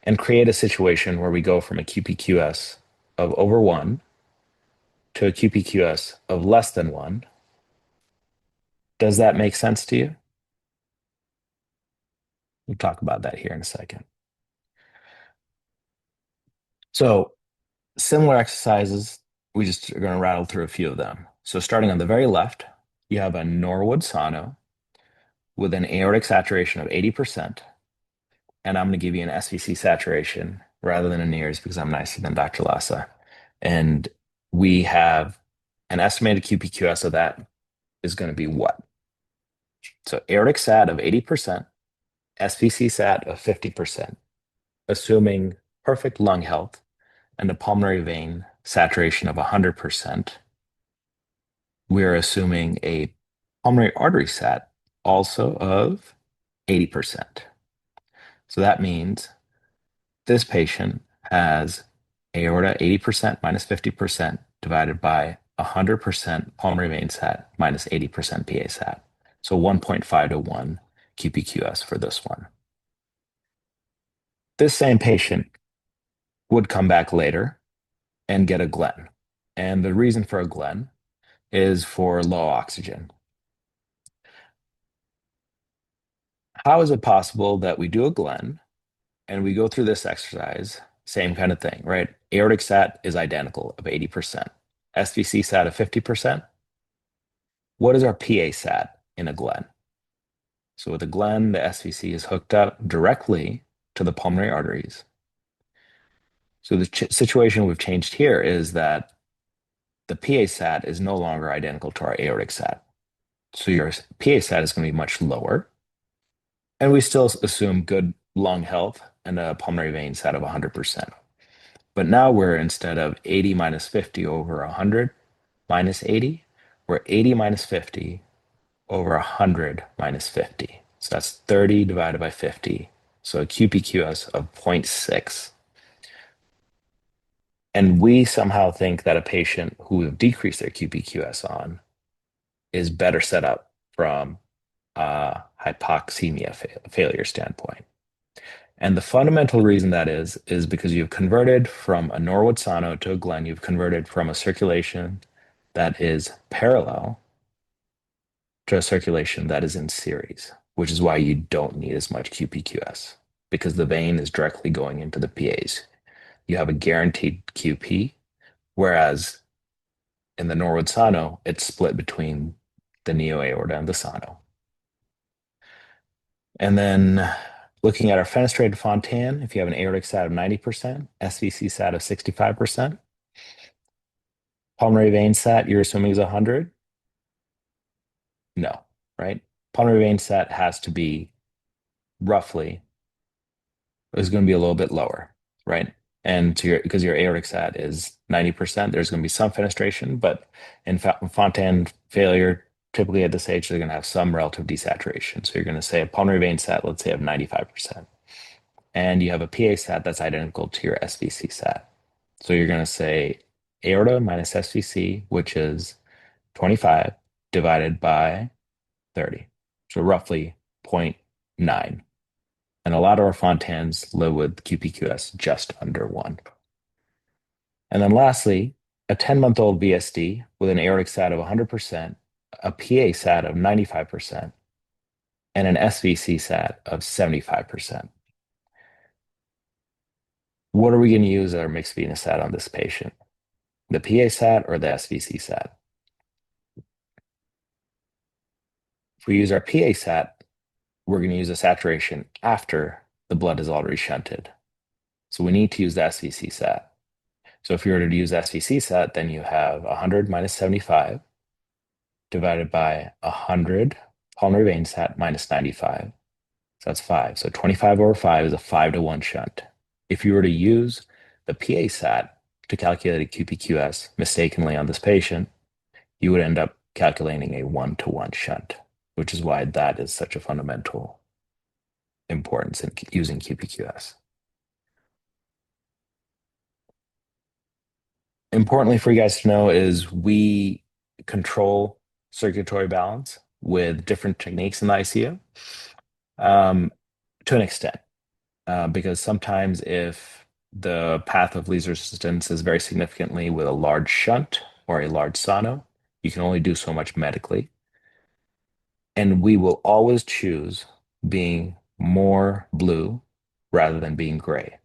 and create a situation where we go from a QPQS of over 1 to a QPQS of less than 1, does that make sense to you? We'll talk about that here in a second. So similar exercises, we just are going to rattle through a few of them. So starting on the very left, you have a Norwood Sono with an aortic saturation of 80%. And I'm going to give you an SVC saturation rather than a NIRS because I'm nicer than Dr. Lassa. And we have an estimated QPQS of that is going to be what? So aortic sat of 80%, SVC sat of 50%, assuming perfect lung health and a pulmonary vein saturation of 100%. We're assuming a pulmonary artery sat also of 80%. So that means this patient has aorta 80% minus 50% divided by 100% pulmonary vein sat minus 80% PA sat. So 1.5 to 1 QPQS for this one. This same patient would come back later and get a Glenn. And the reason for a Glenn is for low oxygen. How is it possible that we do a Glenn and we go through this exercise, same kind of thing, right? Aortic sat is identical of 80%. SVC sat of 50%. What is our PA sat in a Glenn? So with a Glenn, the SVC is hooked up directly to the pulmonary arteries. So the situation we've changed here is that the PA sat is no longer identical to our aortic sat. So your PA sat is going to be much lower. And we still assume good lung health and a pulmonary vein sat of 100%. But now we're, instead of 80 minus 50 over 100 minus 80, we're 80 minus 50 over 100 minus 50. So that's 30 divided by 50. So a QPQS of 0.6. And we somehow think that a patient who we've decreased their QPQS on is better set up from a hypoxemia failure standpoint. And the fundamental reason that is because you've converted from a Norwood Sono to a Glenn, you've converted from a circulation that is parallel to a circulation that is in series, which is why you don't need as much QPQS, because the vein is directly going into the PAs. You have a guaranteed QP, whereas in the Norwood Sono, it's split between the neo-aorta and the Sono. And then looking at our fenestrated Fontan, if you have an aortic sat of 90%, SVC sat of 65%, pulmonary vein sat, you're assuming is 100? No, right? Pulmonary vein sat has to be roughly, is going to be a little bit lower, right? And because your aortic sat is 90%, there's going to be some fenestration, but in Fontan failure, typically at this age, they're going to have some relative desaturation. So you're going to say a pulmonary vein sat, let's say, of 95%. And you have a PA sat that's identical to your SVC sat. So you're going to say aorta minus SVC, which is 25 divided by 30. So roughly 0.9. And a lot of our Fontans live with QPQS just under 1. And then lastly, a 10-month-old VSD with an aortic sat of 100%, a PA sat of 95%, and an SVC sat of 75%. What are we going to use our mixed venous sat on this patient? The PA sat or the SVC sat? If we use our PA sat, we're going to use a saturation after the blood is already shunted. So we need to use the SVC sat. So if you were to use SVC sat, then you have 100 minus 75 divided by 100 pulmonary vein sat minus 95. So that's 5. So 25 over 5 is a 5 to 1 shunt. If you were to use the PA sat to calculate a QPQS mistakenly on this patient, you would end up calculating a one-to-one shunt, which is why that is such a fundamental importance in using QPQS. Importantly for you guys to know is we control circulatory balance with different techniques in the ICU to an extent, because sometimes if the path of least resistance is very significantly with a large shunt or a large sono, you can only do so much medically. And we will always choose being more blue rather than being gray,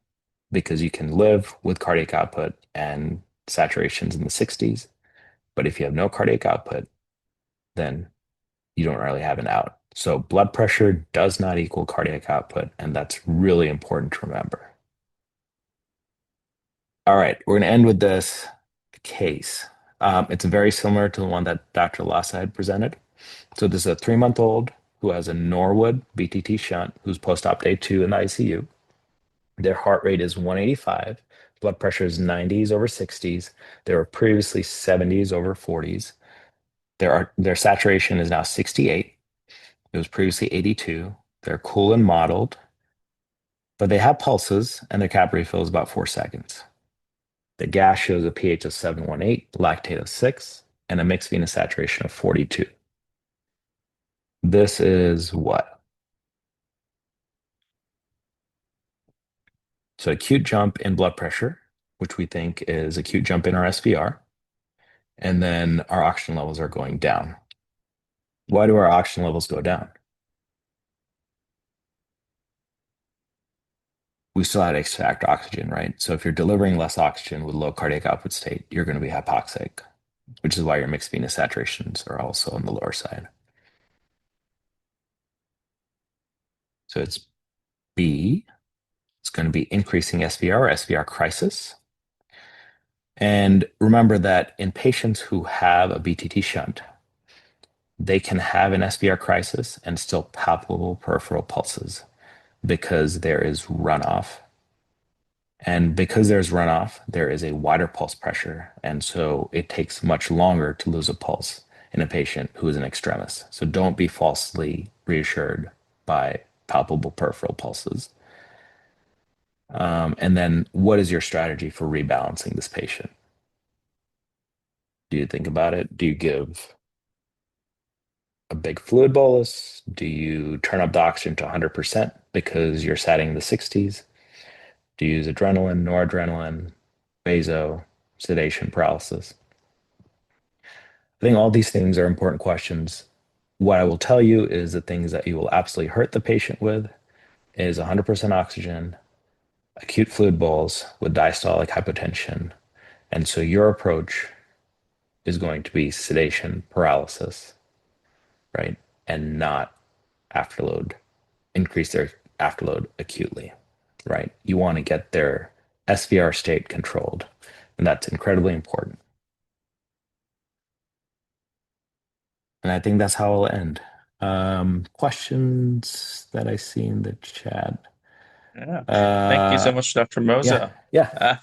because you can live with cardiac output and saturations in the 60s, but if you have no cardiac output, then you don't really have an out. So blood pressure does not equal cardiac output, and that's really important to remember. All right, we're going to end with this case. It's very similar to the one that Dr. Lassa had presented. So this is a 3-month-old who has a Norwood BTT shunt who's post-op day 2 in the ICU. Their heart rate is 185. Blood pressure is 90s over 60s. They were previously 70s over 40s. Their saturation is now 68. It was previously 82. They're cool and mottled, but they have pulses, and their cap refill is about 4 seconds. The gas shows a pH of 718, lactate of 6, and a mixed venous saturation of 42. This is what? So acute jump in blood pressure, which we think is acute jump in our SVR, and then our oxygen levels are going down. Why do our oxygen levels go down? We still had to extract oxygen, right? So if you're delivering less oxygen with low cardiac output state, you're going to be hypoxic, which is why your mixed venous saturations are also on the lower side. So it's B. It's going to be increasing SVR or SVR crisis. And remember that in patients who have a BTT shunt, they can have an SVR crisis and still palpable peripheral pulses because there is runoff. And because there's runoff, there is a wider pulse pressure. And so it takes much longer to lose a pulse in a patient who is an extremis. So don't be falsely reassured by palpable peripheral pulses. And then what is your strategy for rebalancing this patient? Do you think about it? Do you give a big fluid bolus? Do you turn up the oxygen to 100% because you're setting the 60s? Do you use adrenaline, noradrenaline, vaso, sedation, paralysis? I think all these things are important questions. What I will tell you is the things that you will absolutely hurt the patient with is 100% oxygen, acute fluid bolus with diastolic hypotension. And so your approach is going to be sedation, paralysis, right? And not afterload, increase their afterload acutely, right? You want to get their SVR state controlled, and that's incredibly important. And I think that's how I'll end. Questions that I see in the chat. Yeah. Thank you so much, Dr. Moza. Yeah.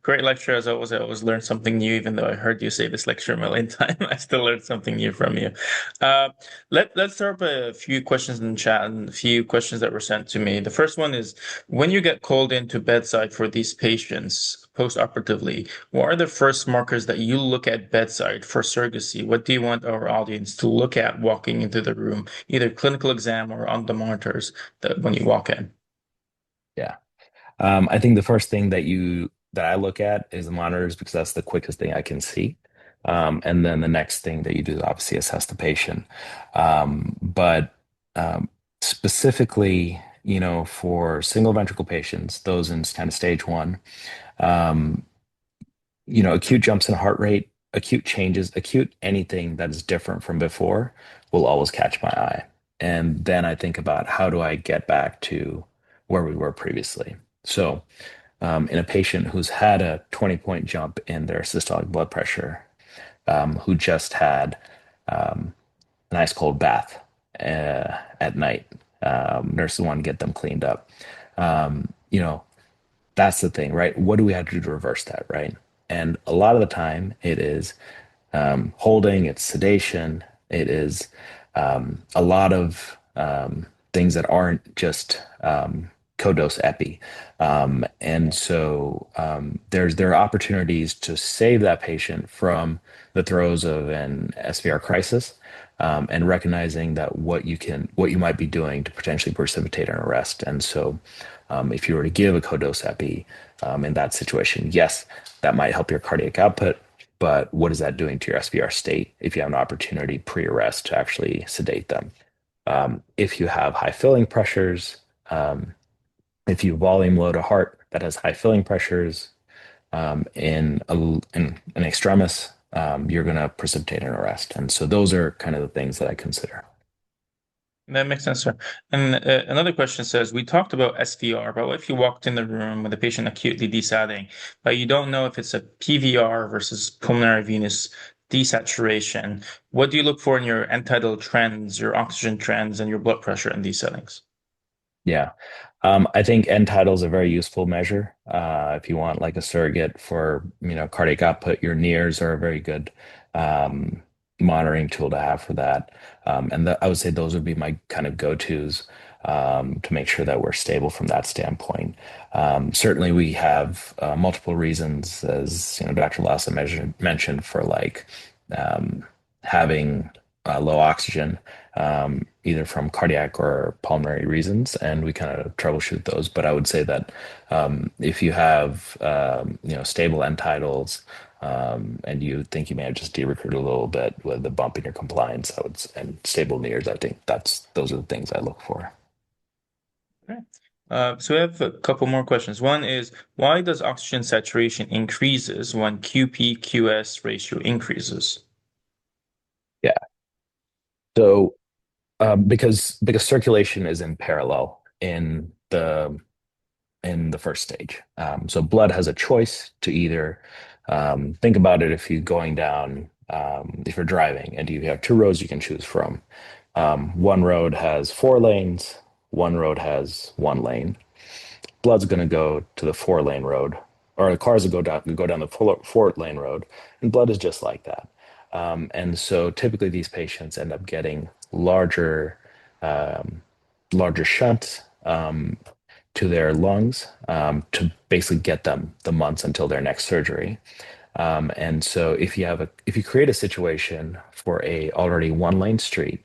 Great lecture as always. I always learn something new, even though I heard you say this lecture a million times. I still learned something new from you. Let's start with a few questions in the chat and a few questions that were sent to me. The first one is, when you get called into bedside for these patients post-operatively, what are the first markers that you look at bedside for surrogacy? What do you want our audience to look at walking into the room, either clinical exam or on the monitors when you walk in? Yeah. I think the first thing that I look at is the monitors because that's the quickest thing I can see. And then the next thing that you do is obviously assess the patient. But specifically, for single ventricle patients, those in kind of stage 1, acute jumps in heart rate, acute changes, acute anything that is different from before will always catch my eye. And then I think about how do I get back to where we were previously. So in a patient who's had a 20-point jump in their systolic blood pressure, who just had an ice cold bath at night, nurses want to get them cleaned up. that's the thing, right? What do we have to do to reverse that, right? And a lot of the time it is holding, it's sedation, it is a lot of things that aren't just co-dose epi. And so there are opportunities to save that patient from the throes of an SVR crisis, and recognizing that what you might be doing to potentially precipitate an arrest. And so if you were to give a co-dose epi in that situation, yes, that might help your cardiac output, but what is that doing to your SVR state if you have an opportunity pre-arrest to actually sedate them? If you have high filling pressures, um, if you volume load a heart that has high filling pressures in an extremis, you're going to precipitate an arrest. And so those are kind of the things that I consider. That makes sense, sir. And another question says, we talked about SVR, but what if you walked in the room with a patient acutely desatting, but you don't know if it's a PVR versus pulmonary venous desaturation? What do you look for in your end-tidal trends, your oxygen trends, and your blood pressure in these settings? Yeah. I think end tidal is a very useful measure. If you want like a surrogate for, cardiac output, your NEARs are a very good um, monitoring tool to have for that. I would say those would be my kind of go-tos to make sure that we're stable from that standpoint. Certainly, we have multiple reasons, as Dr. Lassa mentioned, for like having low oxygen, either from cardiac or pulmonary reasons, and we kind of troubleshoot those. But I would say that if you have stable end titles, and you think you may have just de-recruited a little bit with the bump in your compliance, and stable NEARs, I think those are the things I look for. Okay. So we have a couple more questions. One is, why does oxygen saturation increases when QP-QS ratio increases? Yeah. So because circulation is in parallel in the first stage. So blood has a choice to either think about it if you're going down, if you're driving and you have two roads you can choose from. One road has four lanes, one road has one lane. Blood's going to go to the four-lane road, or the cars will go down the four-lane road, and blood is just like that. And so typically these patients end up getting um, larger shunts to their lungs to basically get them the months until their next surgery. And so if you create a situation for a already one lane street,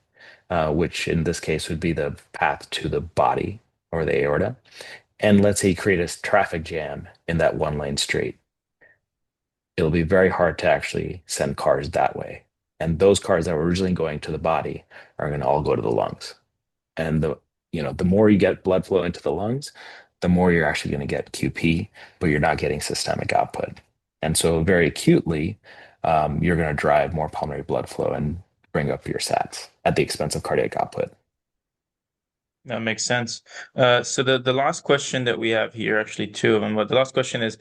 which in this case would be the path to the body or the aorta, and let's say you create a traffic jam in that one lane street, it'll be very hard to actually send cars that way. And those cars that were originally going to the body are going to all go to the lungs. And the more you get blood flow into the lungs, the more you're actually going to get QP, but you're not getting systemic output. And so very acutely, you're going to drive more pulmonary blood flow and bring up your sats at the expense of cardiac output. That makes sense. So the last question that we have here, actually two of them, but the last question is,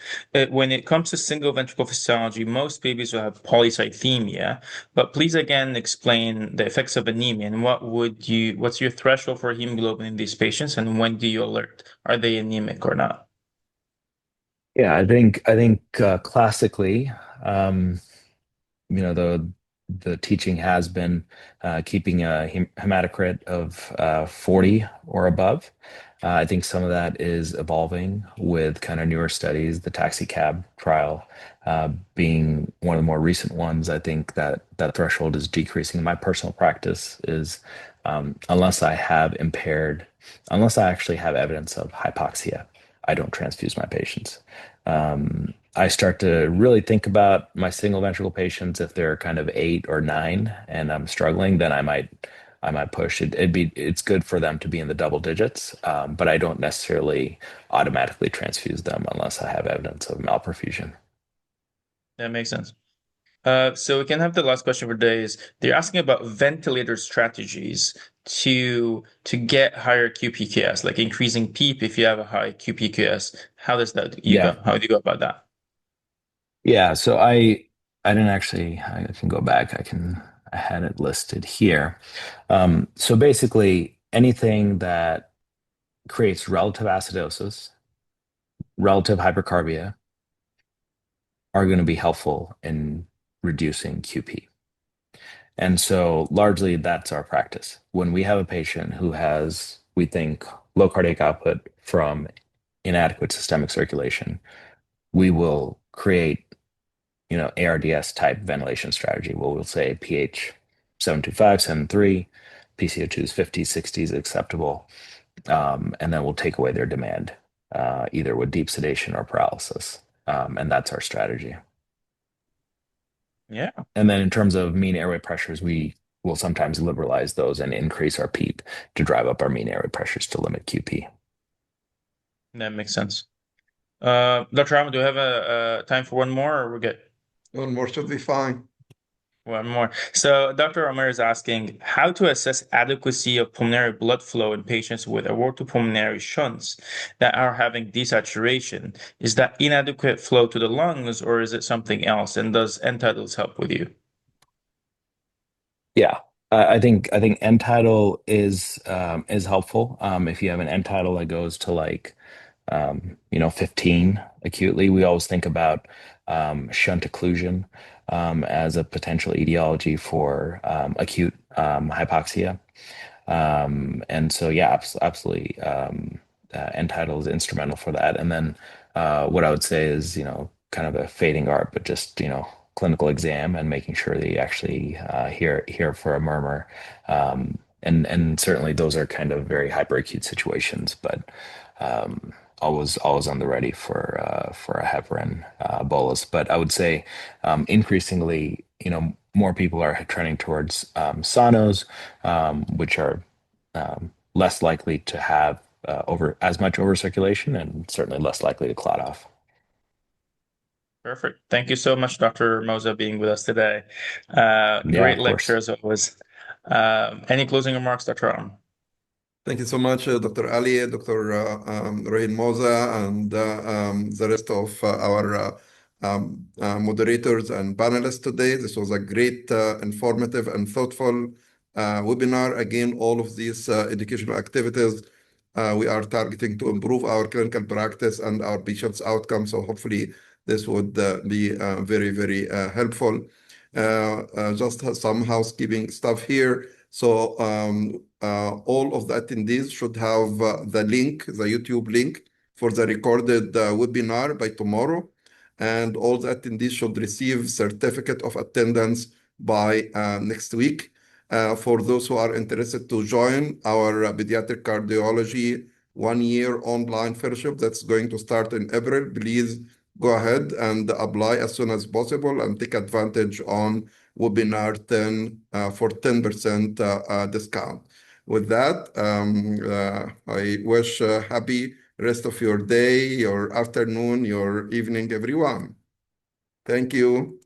when it comes to single ventricle physiology, most babies will have polycythemia, but please again explain the effects of anemia and what's your threshold for hemoglobin in these patients, and when do you alert? Are they anemic or not? Yeah, I think classically, um, the teaching has been keeping a hematocrit of 40 or above. I think some of that is evolving with kind of newer studies, the taxi cab trial being one of the more recent ones. I think that that threshold is decreasing. My personal practice is unless unless I actually have evidence of hypoxia, I don't transfuse my patients. I start to really think about my single ventricle patients. If they're kind of 8 or 9 and I'm struggling, then I might push it. It's good for them to be in the double digits, but I don't necessarily automatically transfuse them unless I have evidence of malperfusion. That makes sense. So we can have the last question for today is they're asking about ventilator strategies to get higher QPQS, like increasing PEEP if you have a high QPQS. How does that you Yeah, go? How do you go about that? yeah. So I didn't actually. I can go back. I had it listed here. So basically, anything that creates relative acidosis relative hypercarbia are going to be helpful in reducing QP. And so largely that's our practice. When we have a patient who has, we think, low cardiac output from inadequate systemic circulation, we will create, ARDS type ventilation strategy. We'll say pH 725, 7.3, PCO2 is 50, 60 is acceptable. And then we'll take away their demand, either with deep sedation or paralysis. And that's our strategy. Yeah, And then in terms of mean airway pressures, we will sometimes liberalize those and increase our PEEP to drive up our mean airway pressures to limit QP. that makes sense. Dr. Ahmed, do we have a time for one more, or we're good? One more should be fine. One more. So Dr. Omer is asking how to assess adequacy of pulmonary blood flow in patients with aortopulmonary shunts that are having desaturation. Is that inadequate flow to the lungs, or is it something else? And does end tidals help with you? Yeah, I think end tidal is helpful. If you have an end tidal that goes to like 15 acutely, we always think about shunt occlusion as a potential etiology for acute hypoxia. And so, yeah, absolutely. End tidal is instrumental for that. And then what I would say is, kind of a fading art, but just, clinical exam and making sure that you actually hear for a murmur. And certainly those are kind of very hyperacute situations, but always on the ready for a heparin bolus. But I would say increasingly, more people are trending towards sonos, which are less likely to have over as much overcirculation and certainly less likely to clot off. Perfect. Thank you so much, Dr. Moza, being with us today. Yeah, Great of lecture course. as always. Any closing remarks, Dr. Ahmed? Thank you so much, Dr. Ali, Dr. Rain Moza, and the rest of our moderators and panelists today. This was a great, informative, and thoughtful webinar. Again, all of these educational activities we are targeting to improve our clinical practice and our patients' outcomes. So hopefully, this would be very, very helpful. Just some housekeeping stuff here. So all of the attendees should have the link, the YouTube link for the recorded webinar by tomorrow. And all the attendees should receive certificate of attendance by next week. For those who are interested to join our pediatric cardiology 1 year online fellowship that's going to start in April, please go ahead and apply as soon as possible and take advantage on webinar 10 for 10% discount. With that, I wish happy rest of your day, your afternoon, your evening, everyone. Thank you.